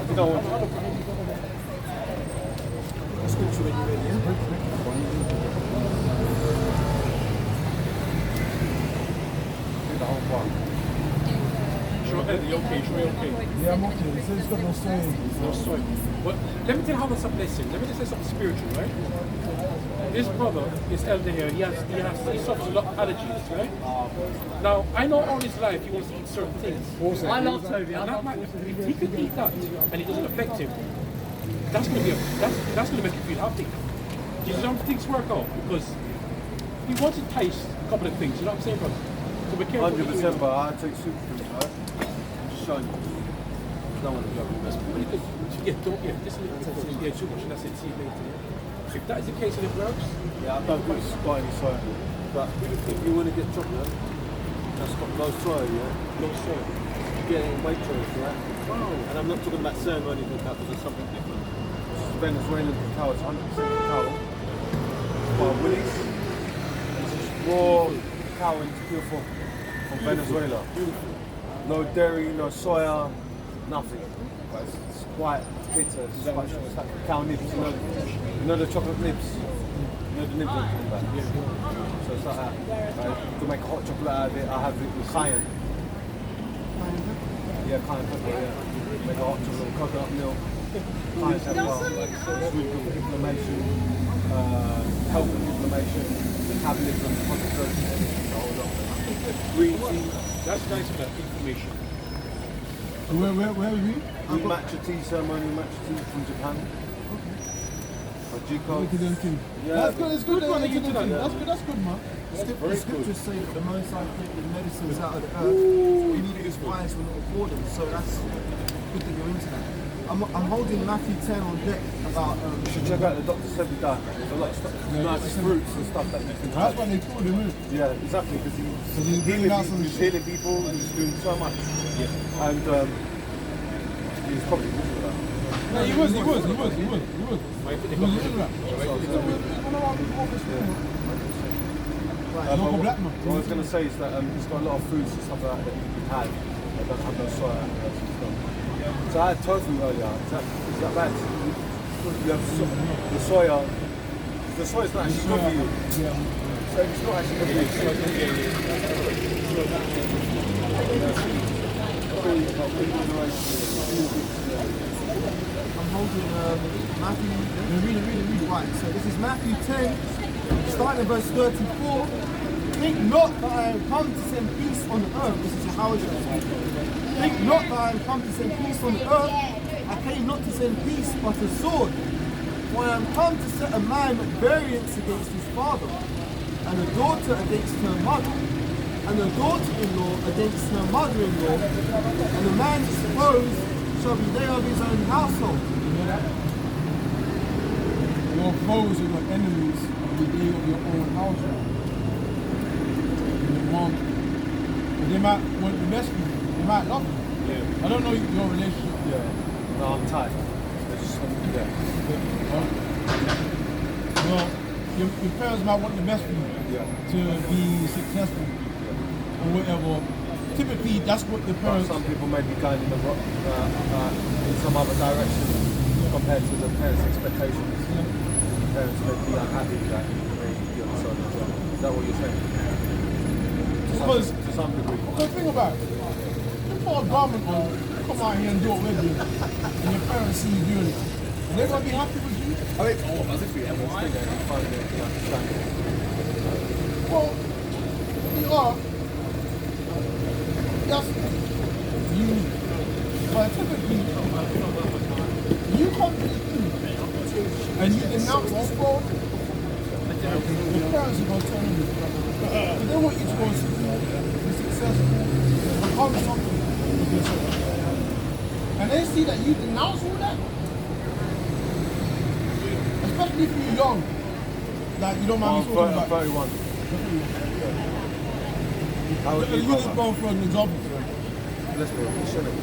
You don't want That's good to when you're ready, yeah? the whole part. Sure, you okay? Sure, you okay? Yeah, I'm okay. It says it's got no soy in it. No, sorry. But let me tell you how that's a blessing. Let me just say something spiritual, right? This brother, this elder here, he suffers a lot of allergies, right? Now, I know all his life he wants to eat certain things. I love Toby. And that might, if he could eat that and it doesn't affect him, that's gonna be that's gonna make you feel happy. You see how things work out because he wants to taste a couple of things. You know what I'm saying, brother? So be careful. 100%, but I take super foods, right? I'm just showing you. Don't want to be ugly. That's really good. This is too much, and that's it. See you later. Yeah? If that is the case and it works, Yeah, I don't think it's got any soya. But if you want to get chocolate, that's got no soya, yeah? no soy. You get it in Waitrose, right? Wow. And I'm not talking about ceremony or anything like that because it's something different. This is Venezuelan cacao, it's 100% cacao. By Willy's. It's just raw cacao in its pure form from Venezuela. No dairy, no soya, nothing. But it's quite bitter, it's quite strong. It's like cacao nibs, you know the chocolate nibs? You know the nibs I'm talking about? So it's like that. Right? To make a hot chocolate out of it, I have it with cayenne. Yeah, cayenne pepper, yeah. Make a hot chocolate with coconut milk, cayenne pepper, it's really good for inflammation, help with inflammation, metabolism, concentration, the whole lot. Green tea, That's nice about information. Where are we? we matcha tea ceremony, matcha tea from Japan. Hajiko. Look at them too. Yeah, That's good, it's good. Good one, That's you good, done that. that's good, man. The scriptures say that the Most High created medicines out of the earth. We need His wise will not afford them. So that's good that you're into that. I'm holding Matthew 10 on deck about. You should check out the Dr. Sebi diet. There's a lot of stuff, nice fruits and stuff that you can That's have. why they called him in. Yeah, exactly, because he's he's bringing out some he's healing people, he's doing so much. Yeah. And he's probably good for that. No, he was. He was in that. He's one of our big office men. Local black man. What I was going to say is that he's got a lot of foods and stuff like that you can have that don't have no soya and that sort of stuff. So I had tofu earlier. Is that bad? You have the soya. The soya is not actually good for you. Yeah. So it's not actually good I'm holding Matthew. Read. Right, so this is Matthew 10, starting at verse 34. Think not that I am come to send peace on the earth. This is Yahweh speaking. Think not that I am come to send peace on the earth. I came not to send peace, but a sword. For I am come to set a man at variance against his father, and a daughter against her mother, and a daughter-in-law against her mother-in-law, and a man's foes shall be they of his own household. Your foes are your enemies of the day of your own household. Your mom. But they might want the best for you. They might love you. Yeah. I don't know your relationship. Yeah. No, I'm tired. It's just yeah. Well, your parents might want the best for you to be successful or whatever. Typically, that's what the But parents. some people may be going in the in some other direction compared to the parents' expectations. The parents may be unhappy that they be on the side as well. Is that what you're saying? Because To some degree. the thing about it, if you're a garment on, you come out here and do what we're doing, and your parents see you doing it, and they're gonna be happy with you. I think as if we ever still there and find it and understand it. Well, we are. That's unique. But typically, you come to the youth and you denounce this world, your parents are going to turn on you. But they want you to go to school, be successful, become something with yourself. And they see that you denounce all that, especially if you're young, like you don't mind me talking about. 31. How would You you just go for an example. Let's go. Shut up.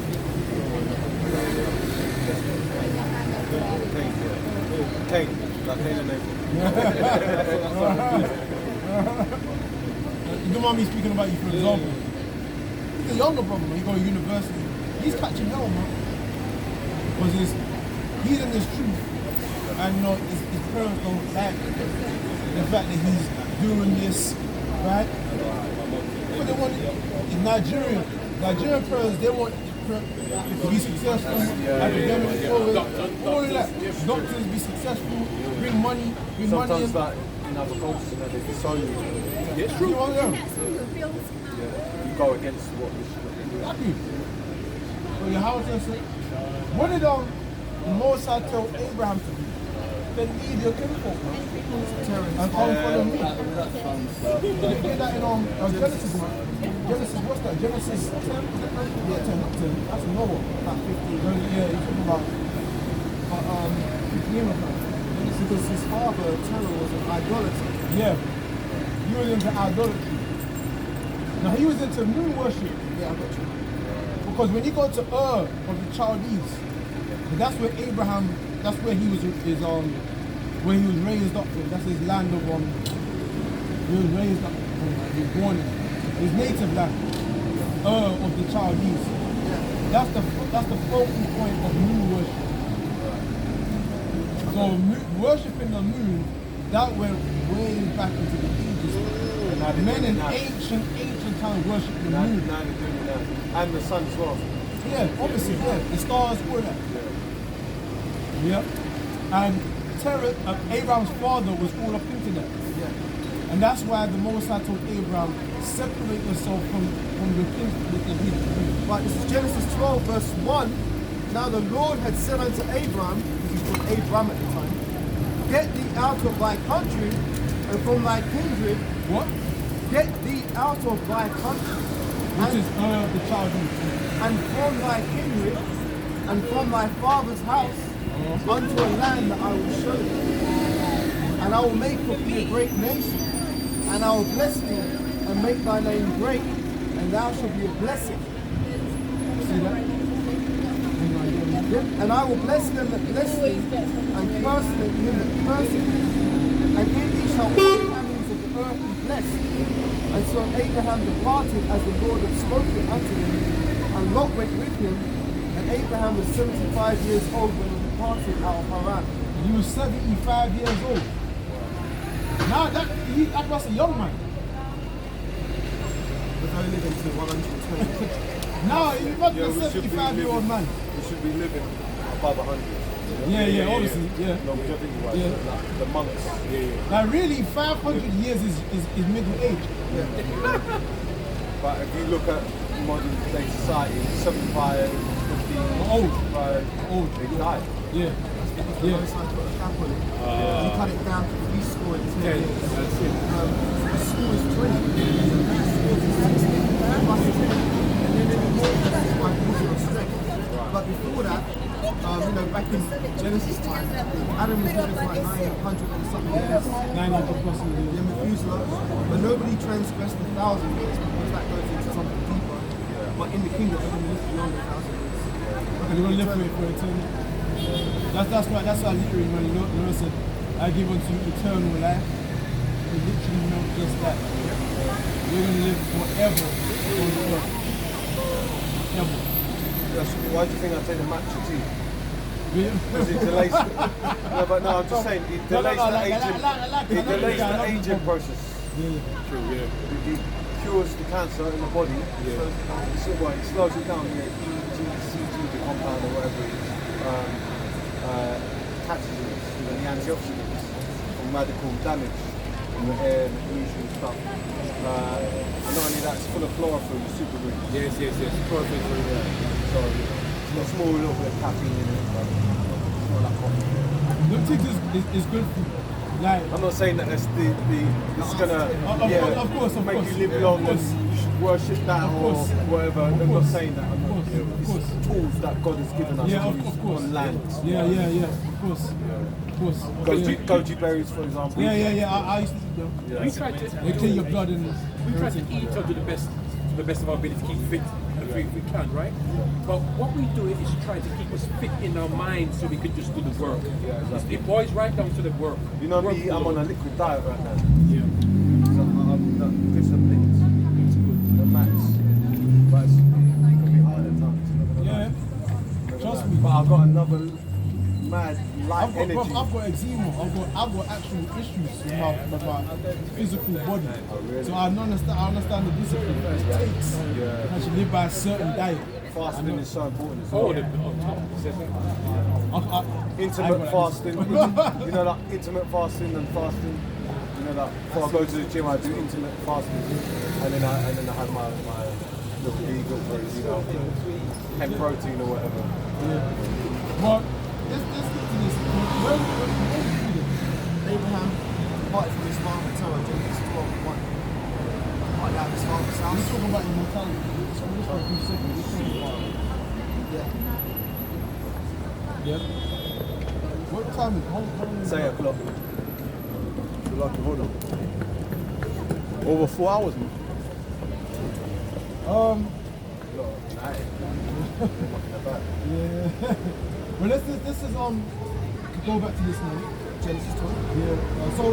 Kane. Like Kane and Nathan. You don't mind me speaking about you, for example. He's a younger brother, man. He go to university. He's catching hell, man. Because he's in this truth. And his parents don't like the fact that he's doing this, right? But they want he's Nigerian. Nigerian parents, they want to be successful, academic, all of that. Doctors be successful, bring money in. Sometimes like in other cultures, you know, they disown you. It's true. You You go against what you should be doing. Exactly. So your house and say, what did the Most High tell Abraham to do? Then leave your kinfolk, man. And come follow me. Did you get that in Genesis, man? Genesis, what's that? Genesis 10? Yeah, 10, not 10. That's Noah. About 15. Yeah, he's talking about 15 of them. Because his father, Terah, was an idolater. Yeah. He was into idolatry. Now he was into moon worship. Yeah, I got you. Because when you go to Ur of the Chaldees, that's where Abraham, that's where he was where he was raised up from. That's his land of he was raised up from, he was born in. His native land, Ur of the Chaldees. That's the focal point of moon worship. So worshipping the moon, that went way back into the ages. Men in ancient times worship the moon. And the sun as well. Yeah, obviously, yeah. The stars, all that. Yeah. And Abraham's father was all up into that. Yeah. And that's why the Most High told Abraham, separate yourself from the people. But this is Genesis 12, verse 1. Now the Lord had said unto Abraham, because he was called Abram at the time, get thee out of thy country and from thy kindred. What? Get thee out of thy country. Which is the Chaldees. And from thy kindred and from thy father's house unto a land that I will show thee. And I will make of thee a great nation, and I will bless thee and make thy name great, and thou shalt be a blessing. See that? And I will bless them that bless thee, and curse him that curses thee. And in thee shall all the families of the earth be blessed. And so Abraham departed as the Lord had spoken unto him, and Lot went with him. And Abraham was 75 years old when he departed out of Haran. He was 75 years old. Now that was a young man. But I live into 120. Now he's not a 75-year-old man. We should be living above 100. Yeah, obviously, yeah. No, which I think was like the monks. Now really, 500 years is middle age. But if you look at modern day society, 75, 50, Old. 55, they die. Yeah. The Most High put a cap on it. He cut it down to preschool in 10 years. That's it. The school is 20. Preschool is 16. Plus 10. And then in the morning, that's why people are strength. But before that, back in Genesis time, Adam was living for like 900 and something years. 900 plus years. Yeah, Methuselah. But nobody transgressed 1,000 years because that goes into something deeper. But in the kingdom, everyone lives beyond 1,000 years. And you're gonna live for eternity. That's why literally when the Lord said, I give unto you eternal life. It literally meant just that. You're gonna live forever on the earth. Forever. Why do you think I take the matcha tea? Yeah. Because it delays. No, I'm just saying it delays the aging process. Yeah. True, yeah. It cures the cancer in the body. Yeah. So it slows it down. EGCG, the compound or whatever it is, catches it, the antioxidants from radical damage. the air, the pollution and stuff. And not only that, it's full of chlorophyll, it's super good. Yes. Perfect. Yeah. So it's got a small little bit of caffeine in it, but it's not like coffee. The thing is good for you. Like, I'm not saying that it's it's gonna of course, make course. you live long and you should worship that or whatever. I'm not saying that. Of course. It's tools that God has given us Yeah, to of use course. on land. Yeah, of course. Goji berries, for example. Yeah. I used to eat them. Yeah. We try to They clean your blood and we try to eat up to the best of our ability to keep fit if we can, right? But what we do is try to keep us fit in our minds so we can just do the work. It boils right down to the work. You know Work me, I'm on a liquid diet right now. Yeah. So I'm not disciplined. It's good. The max. But it can be hard at times. yeah. Trust me. But I've got another mad light energy. I've got eczema. I've got actual issues with my physical body. really? So I understand the discipline that it takes Yeah. to live by a certain diet. Fasting is so important as Oh, well. Intermittent fasting. You know, like intermittent fasting and fasting. You know, like before I go to the gym, I do intermittent fasting, and then I have my little vegan version, you know, hemp protein or whatever. But let's get to this. Where did you Abraham departed from his father Terah, Genesis 12:1. Departed out of his father's We're house. talking about immortality. This one for a few seconds. We're talking about Yeah. yeah. What time is how long is It's 8 o'clock. So lucky, hold on. Over 4 hours, man. Yeah. Well, this is go back to this now. Genesis 12. Yeah. So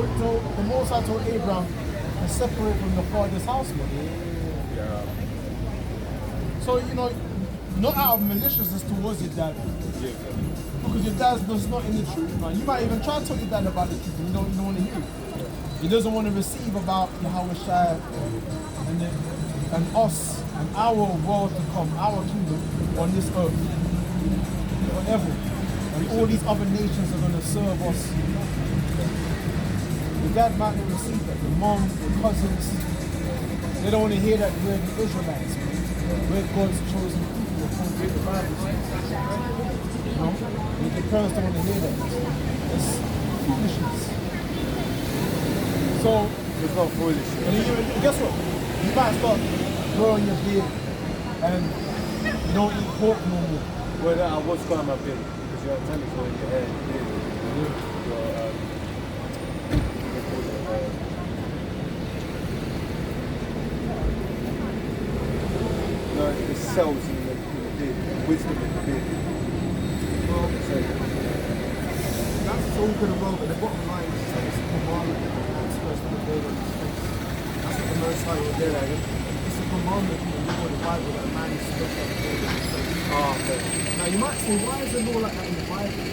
the Most High told Abraham to separate from the father's house, man. Yeah. So not out of maliciousness towards your dad, because your dad's just not in the truth, man. You might even try to tell your dad about the truth, and you don't want to hear it. He doesn't want to receive about Yahweh Shai and us and our world to come, our kingdom on this earth, forever. And all these other nations are going to serve us. Your dad might not receive that. Your mom, your cousins, they don't want to hear that we're the Israelites, man. We're God's chosen people according to the Bible. You know? And your parents don't want to hear that. It's foolishness. So, It's not foolish. and guess what? You might start growing your beard and you don't eat pork no more. Well, I was growing my beard because you're technically in your hair, your beard. The cells in the beard, the wisdom in the beard. Well, So, that's all good and well, but the bottom line is that it's a commandment that man's supposed to obey on his face. That's what the Most High will do. It's a commandment in the law of the Bible that a man is supposed to obey on his face. okay. Now you might say, why is the law like that in the Bible?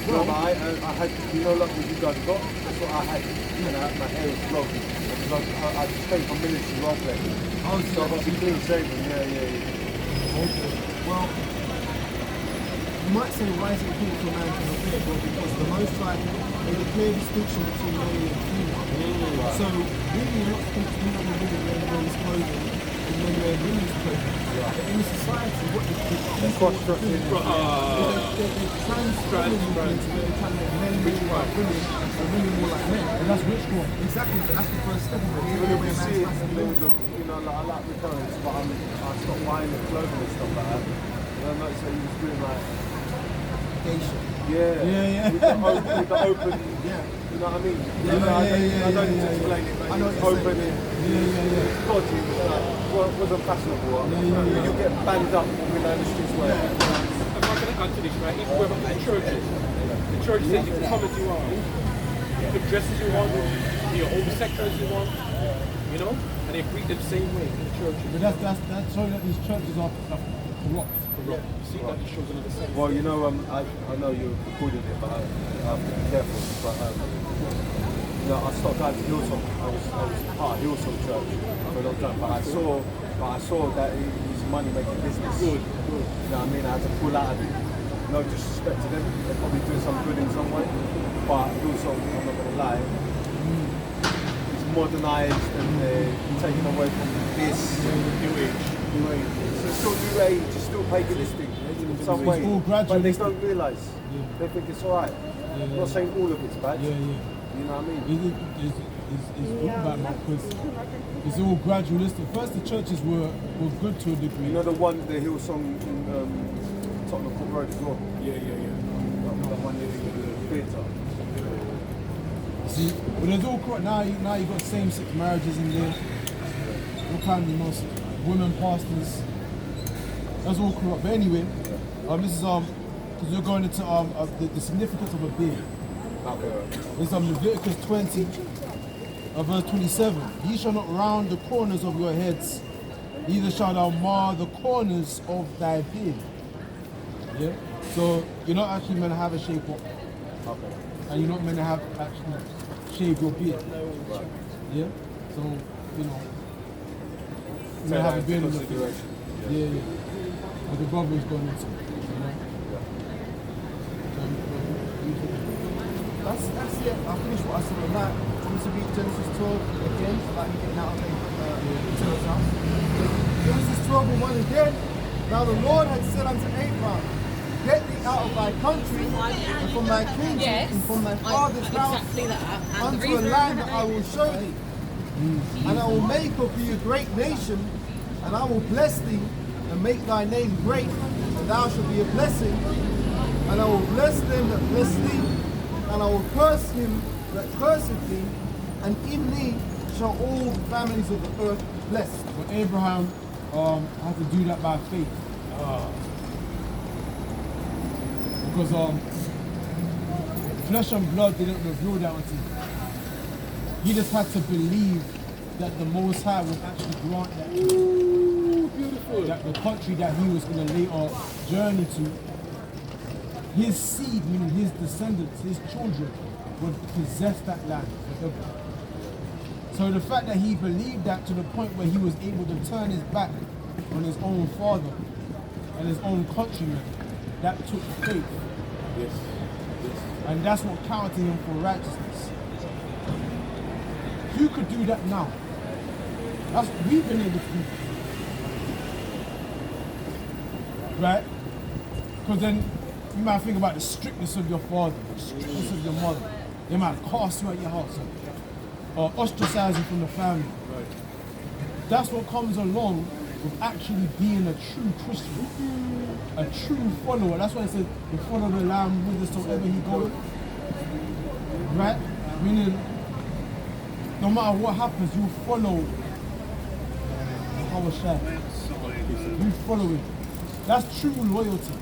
No, but I had, like what you guys got, that's what I had. And my hair was blocked. Because I just came from military role play. Oh, So I got to be clean shaven, yeah. Okay. Well, you might say, why is it important for a man to obey? Well, because the Most High made a clear distinction between male and female. So really, you're not supposed to be with women wearing men's clothing and men wearing women's clothing. But in the society, what the That's cross-dressing. they transform into where they try to make men more like women and women more like men. And that's witchcraft. Exactly, but that's the first step of it. Even if you see it, like, I like the clothes, but I stopped buying the clothing and stuff like that. And I noticed that he was doing like, Yeah. with the open, Yeah. you know what I mean? Yeah, I don't need to explain it, but I know it's what you're open saying. it. It's dodgy, it was like, wasn't fashionable. You get banged up with the streets where. I'm not going to add to this, right? Even whether the churches, the church says you can come as you are, you can dress as you want, you're homosexual as you want, you know, and they treat them the same way in the church. But that's showing that these churches are corrupt. Corrupt. You see, that just shows another side. Well, you know, I know you're recording it, but I have to be careful. But I stopped going to Hillsong. I was part of Hillsong Church for a long time, but I saw that it was money making business. Good. You know what I mean? I had to pull out of it. No disrespect to them, they're probably doing some good in some way. But Hillsong, I'm not gonna lie, modernised and they're taken away from this New age. So it's still new age, it's still paganistic in some way, all but they gradualistic. don't realise. They think it's alright. I'm not saying all of it's bad. Yeah. You know what I mean? It's all bad, man, because it's all gradualistic. First, the churches were good to a degree. You know the Hillsong in Tottenham Court Road as well? Yeah. The one near the theatre. See, but there's all corrupt. Now you got same-sex marriages in there. All kind of most women pastors. That's all corrupt. But anyway, this is because we're going into the significance of a beard. It's Leviticus 20, verse 27. Ye shall not round the corners of your heads, neither shalt thou mar the corners of thy beard. Yeah. So you're not actually meant to have a shape up, and you're not meant to have actually shave your beard. Yeah. So you know, you may have a beard in the face. Yeah. But the brother is going into, you know. That's it. I finished what I said on that. I'm to read Genesis 12 again, like you getting out of the house. Genesis 12 and 1 again. Now the Lord had said unto Abraham, get thee out of thy country and from thy kindred and from thy father's house unto a land that I will show thee. And I will make of thee a great nation, and I will bless thee and make thy name great, and thou shalt be a blessing. And I will bless them that bless thee, and I will curse him that curseth thee, and in thee shall all the families of the earth be blessed. But Abraham had to do that by faith. Because flesh and blood didn't reveal that unto him. He just had to believe that the Most High would actually grant that. Beautiful. That the country that he was going to later journey to, his seed, meaning his descendants, his children, would possess that land forever. So the fact that he believed that to the point where he was able to turn his back on his own father and his own countrymen, that took faith. Yes. And that's what counted him for righteousness. You could do that now. That's what we've been able to do. Right? Because then you might think about the strictness of your father, the strictness of your mother. They might cast you out your house or ostracize you from the family. Right. That's what comes along with actually being a true Christian, a true follower. That's why it says, you follow the Lamb whithersoever he goeth. Right? Meaning, no matter what happens, you follow our share. You follow it. That's true loyalty.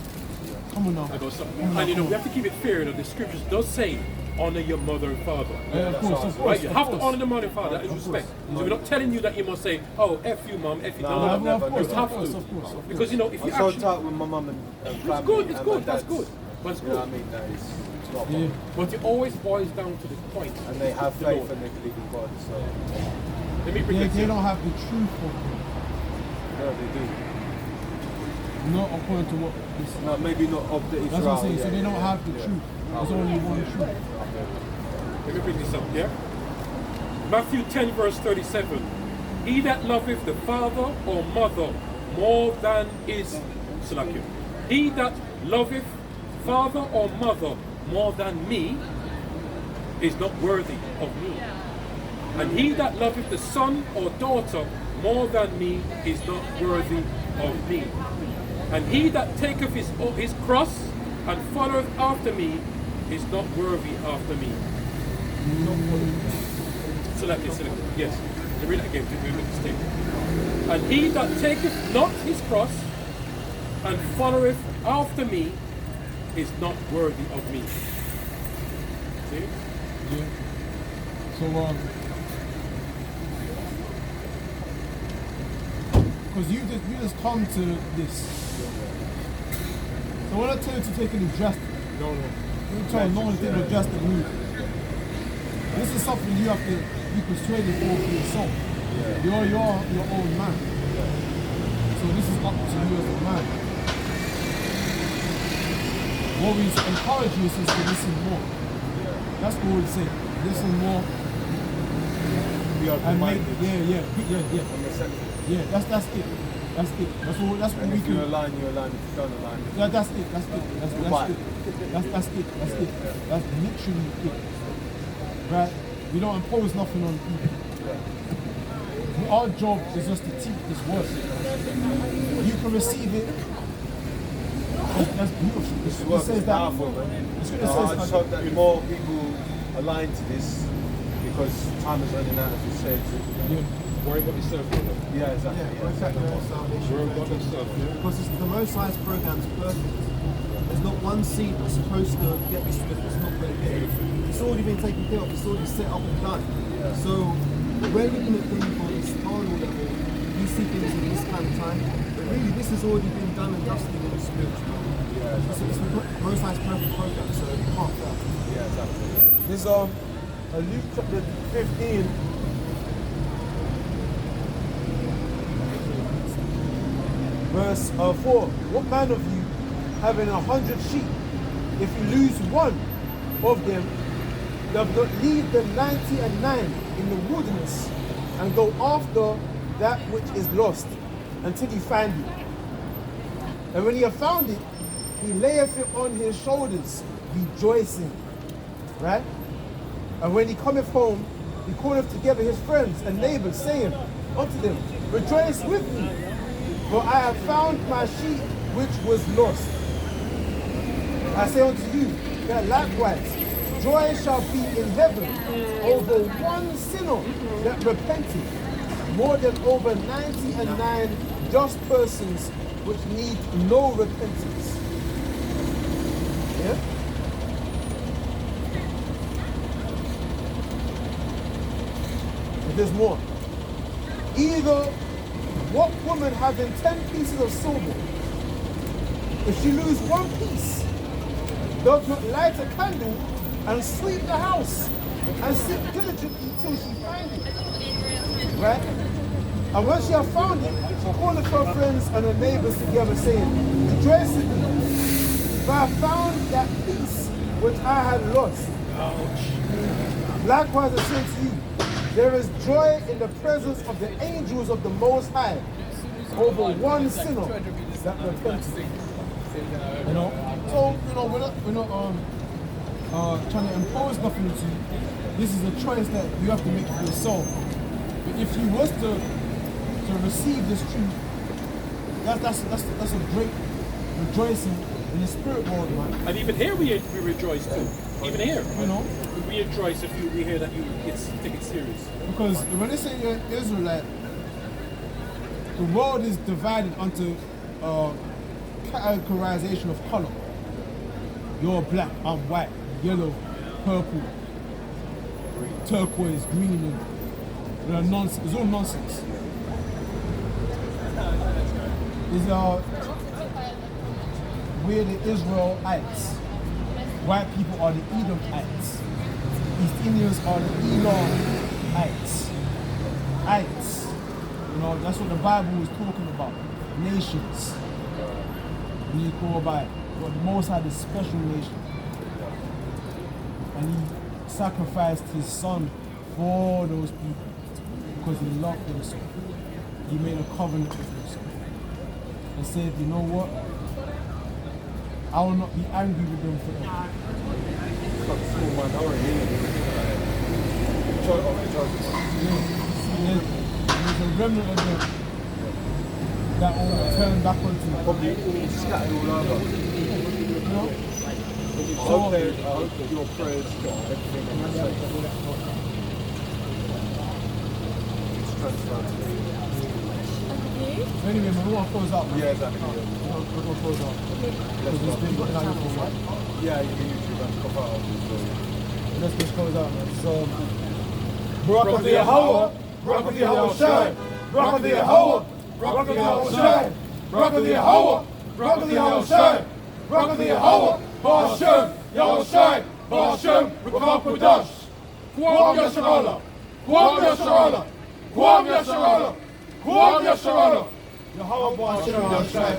Come on now. And you know, we have to keep it fair. You know, the scriptures does say, honor your mother and father. Of course. Right? You have to honor the mother and father. That is respect. So we're not telling you that you must say, oh, F you, mom, F you. No, you have to. Because, you know, if you I'm so actually... tight with my mum and family. It's good, it's and good, my that's dad's. good. That's You know what I good. mean? That is, it's not a Yeah. problem. But it always boils down to the point. And they have The faith Lord. and they believe in God. So, Let me bring They it to you. don't have the truth of him. no, they do. Not according to what this. No, maybe not of the Israel. That's what I'm saying. So yeah, they don't yeah, have the yeah. truth. There's only one truth. Let me bring this up, yeah? Matthew 10 verse 37. He that loveth the father or mother more than is Salakia. He that loveth father or mother more than me is not worthy of me. And he that loveth the son or daughter more than me is not worthy of me. And he that taketh his cross and followeth after me is not worthy after me. Select it. Yes. Let me read that again. Let me make this statement. And he that taketh not his cross and followeth after me is not worthy of me. See? Yeah. So because you just come to this. So when I tell you to take any drastic, No. you tell no one to take no drastic move. This is something you have to be persuaded for yourself. You're your own man. So this is up to you as a man. What we encourage you is to listen more. That's what we say. Listen more. Be be open-minded. Yeah. And receptive. Yeah, that's it. That's it. That's what And we if you can. align, you align. If you don't align, Yeah, that's it. That's it. That's Right. it. That's it. That's literally it. Right? We don't impose nothing on people. Our job is just to teach this word. You can receive it. That's beautiful. this It work says is that. powerful, man. It I says just hope that more people align to this because time is running out, as you said. Worry about yourself, brother. Yeah, exactly. Yeah, protect your own salvation. Worry about yourself. Because it's the Most High's program's perfect. There's not one seed that's supposed to get this with it's not going to get it. It's already been taken care of, it's already set up and done. So we're looking at things on this carnal level, we see things in this kind of time, but really this has already been done and dusted in the spiritual. So it's the Most High's perfect program, so you can't fail. Yeah, exactly. This Luke chapter 15. Verse 4. What man of you, having 100 sheep, if you lose one of them, does not leave the 99 in the wilderness and go after that which is lost until he find it? And when he have found it, he layeth it on his shoulders, rejoicing. Right? And when he cometh home, he calleth together his friends and neighbors, saying unto them, rejoice with me, for I have found my sheep which was lost. I say unto you that likewise joy shall be in heaven over one sinner that repenteth, more than over 99 just persons which need no repentance. Yeah? But there's more. Either what woman having 10 pieces of silver, if she lose one piece, does not light a candle and sweep the house and sit diligently till she find it? Right? And when she have found it, she calleth her friends and her neighbors together, saying, rejoice with me, for I have found that piece which I had lost. Likewise I say to you, there is joy in the presence of the angels of the Most High over one sinner that repents. You know, so we're not trying to impose nothing on you. This is a choice that you have to make for yourself. But if you was to receive this truth, that's a great rejoicing in the spirit world, man. And even here we rejoice too. Even here, You know, we rejoice if we hear that you take it serious. because when they say you're an Israelite, the world is divided onto categorization of color. You're black, I'm white, yellow, purple, turquoise, green, and nonsense. It's all nonsense. We're the Israelites. White people are the Edomites. East Indians are the Elamites. Ites. You know, that's what the Bible is talking about. Nations. We call by what the Most High, the special nation. And he sacrificed his son for those people because he loved them so. He made a covenant with them so. And said, you know what? I will not be angry with them forever. Small minority, There's a remnant of them that will turn back onto you. probably all scattered all over. You know? I hope that your prayers got everything that you say. It's transferred. Anyway, man, we want to close out, man. Yeah, exactly. We're going to close out. Because it's been getting out here for a while. Yeah, you can YouTube and pop out. Let's just close out, man. So, Barak the Yahweh, Barak the Yahweh Shai, Barak the Yahweh, Barak the Yahweh Shai, Barak the Yahweh, Barak the Yahweh Shai, Barak the Yahweh, Ba'ashem, Yahweh Shai, Ba'ashem, Rukam Kudash, Kuam Yasharala, Kuam Yasharala, Kuam Yasharala, Kuam Yasharala, Yahweh Ba'ashem, Yahweh Shai.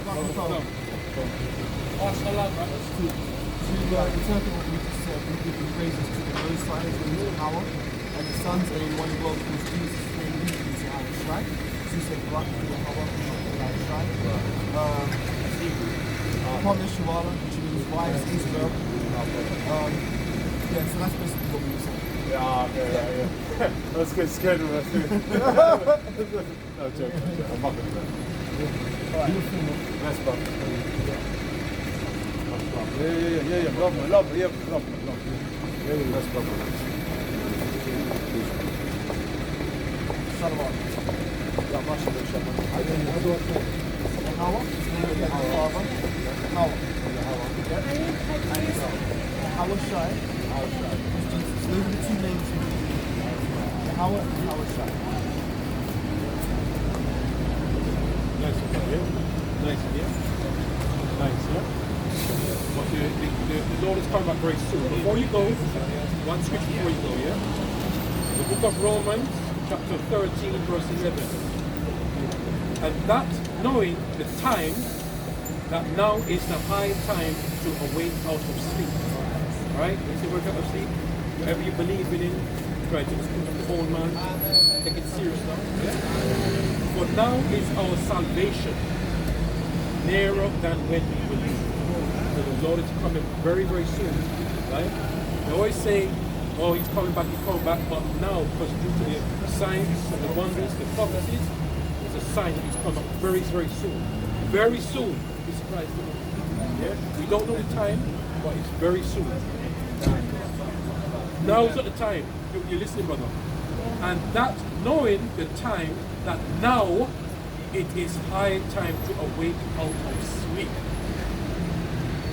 To interpret what we just said, we give the praises to the Most High, to His power, and and the sons are in one God because Jesus came in to have a shrine. So he said, Barak Yahweh, have a shrine. Promise Shawala, which means wives, Israel. Yeah, so that's basically what we were saying. Yeah, okay, yeah. Let's get scared of us. No joke. I'm not gonna do that. Let's go. Yeah. Love. Yeah, let's go. Shalom. Yeah, Mashallah, Shalom. How do I say? Hawa? His name is Hawa. Hawa. Hawa Shai. Those are the two names. Hawa and Hawa Shai. Nice, yeah. But the Lord is coming back very soon. Before you go, one scripture before you go, yeah? The book of Romans, chapter 13, verse 11. And that, knowing the time, that now is the high time to awake out of sleep. Right? You see, wake out of sleep. Whatever you believe in, try to just put up the whole man. Take it serious now. Yeah? For now is our salvation nearer than when we believe. So the Lord is coming very, very soon. Right? They always say, oh, he's coming back, but now, because due to the signs, the wonders, the prophecies, it's a sign that he's coming very, very soon. Very soon. Be surprised. Yeah? We don't know the time, but it's very soon. Now's not the time. You're listening, brother. And that, knowing the time, that now it is high time to awake out of sleep.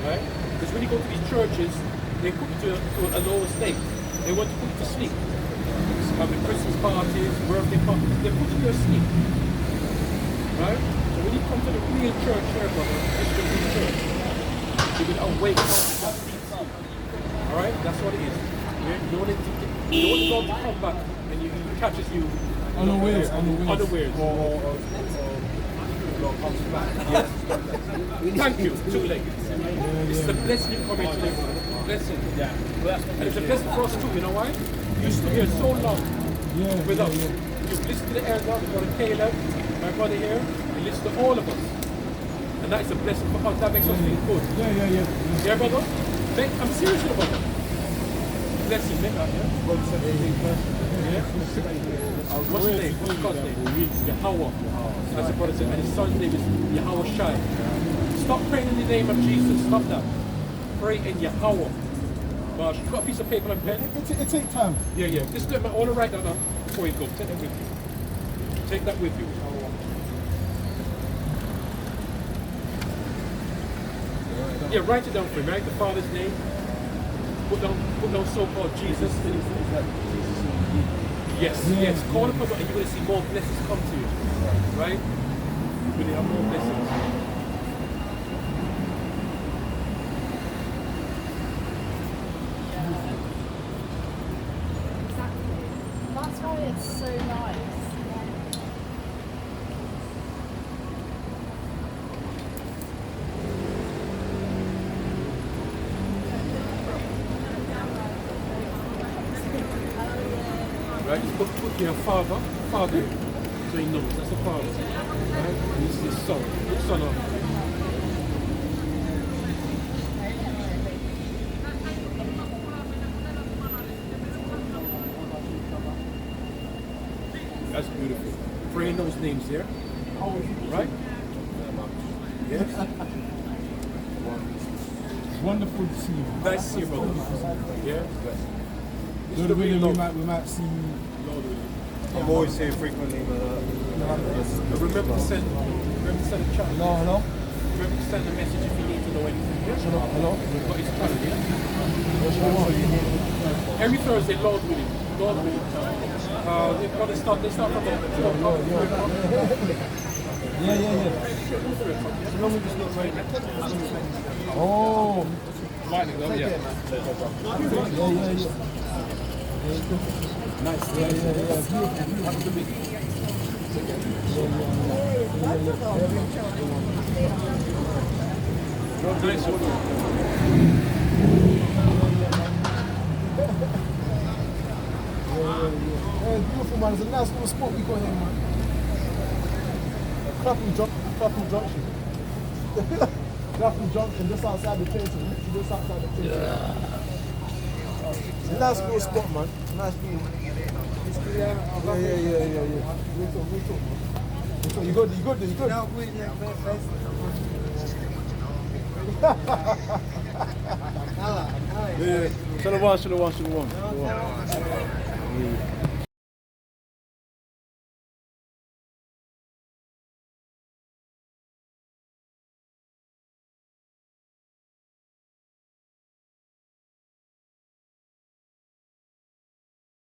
Right? Because when you go to these churches, they put you to a lower state. They want to put you to sleep. Having Christmas parties, birthday parties, they put you to sleep. Right? So when you come to the real church here, brother, it's the real church. You will awake out of that deep sleep. Alright? That's what it is. You don't want God to come back and he catches you unawares. Thank you. Too late. It's the blessing coming to you. Blessing. Yeah. And it's a blessing for us too. You know why? You stood here so long with us. You've listened to the elder, brother Caleb, my brother here, and listen to all of us. And that is a blessing for us. That makes us feel good. Yeah, brother? I'm serious about it. Blessing, make that, yeah? What's his name? What's God's name? Yahweh. As the brother said, and his son's name is Yahweh Shai. Stop praying in the name of Jesus. Stop that. Pray in Yahweh. Marsh, you got a piece of paper and pen? It takes time. Yeah. Just I want to write that down before you go. Take that with you. Take that with you. Yeah, write it down for me, right? The Father's name. Put down so-called Jesus. Yes. Call upon God and you're going to see more blessings come to you. Right? You're going to have more blessings. Exactly. That's why it's so nice. Right, just put here father, so he knows that's the father, right? And this is his son, which son of That's beautiful. Praying those names here, right? Yes. It's wonderful to see you. Nice to see you, brother. Yeah. Lord willing, we might see you. I'm always here frequently, but Remember to send a chat. Hello. Remember to send a message if you need to know anything. Yeah? Hello. We've got his channel, yeah? Every Thursday, Lord willing. They start from Oh. Lightning, though, yeah. Nice. Yeah. nice little spot we got here, man. Clapham Junction. Clapham Junction, just outside the station. Literally just outside the station. It's a nice little spot, man. Nice little. Yeah. We'll talk, man. You good? Yeah. Should have won.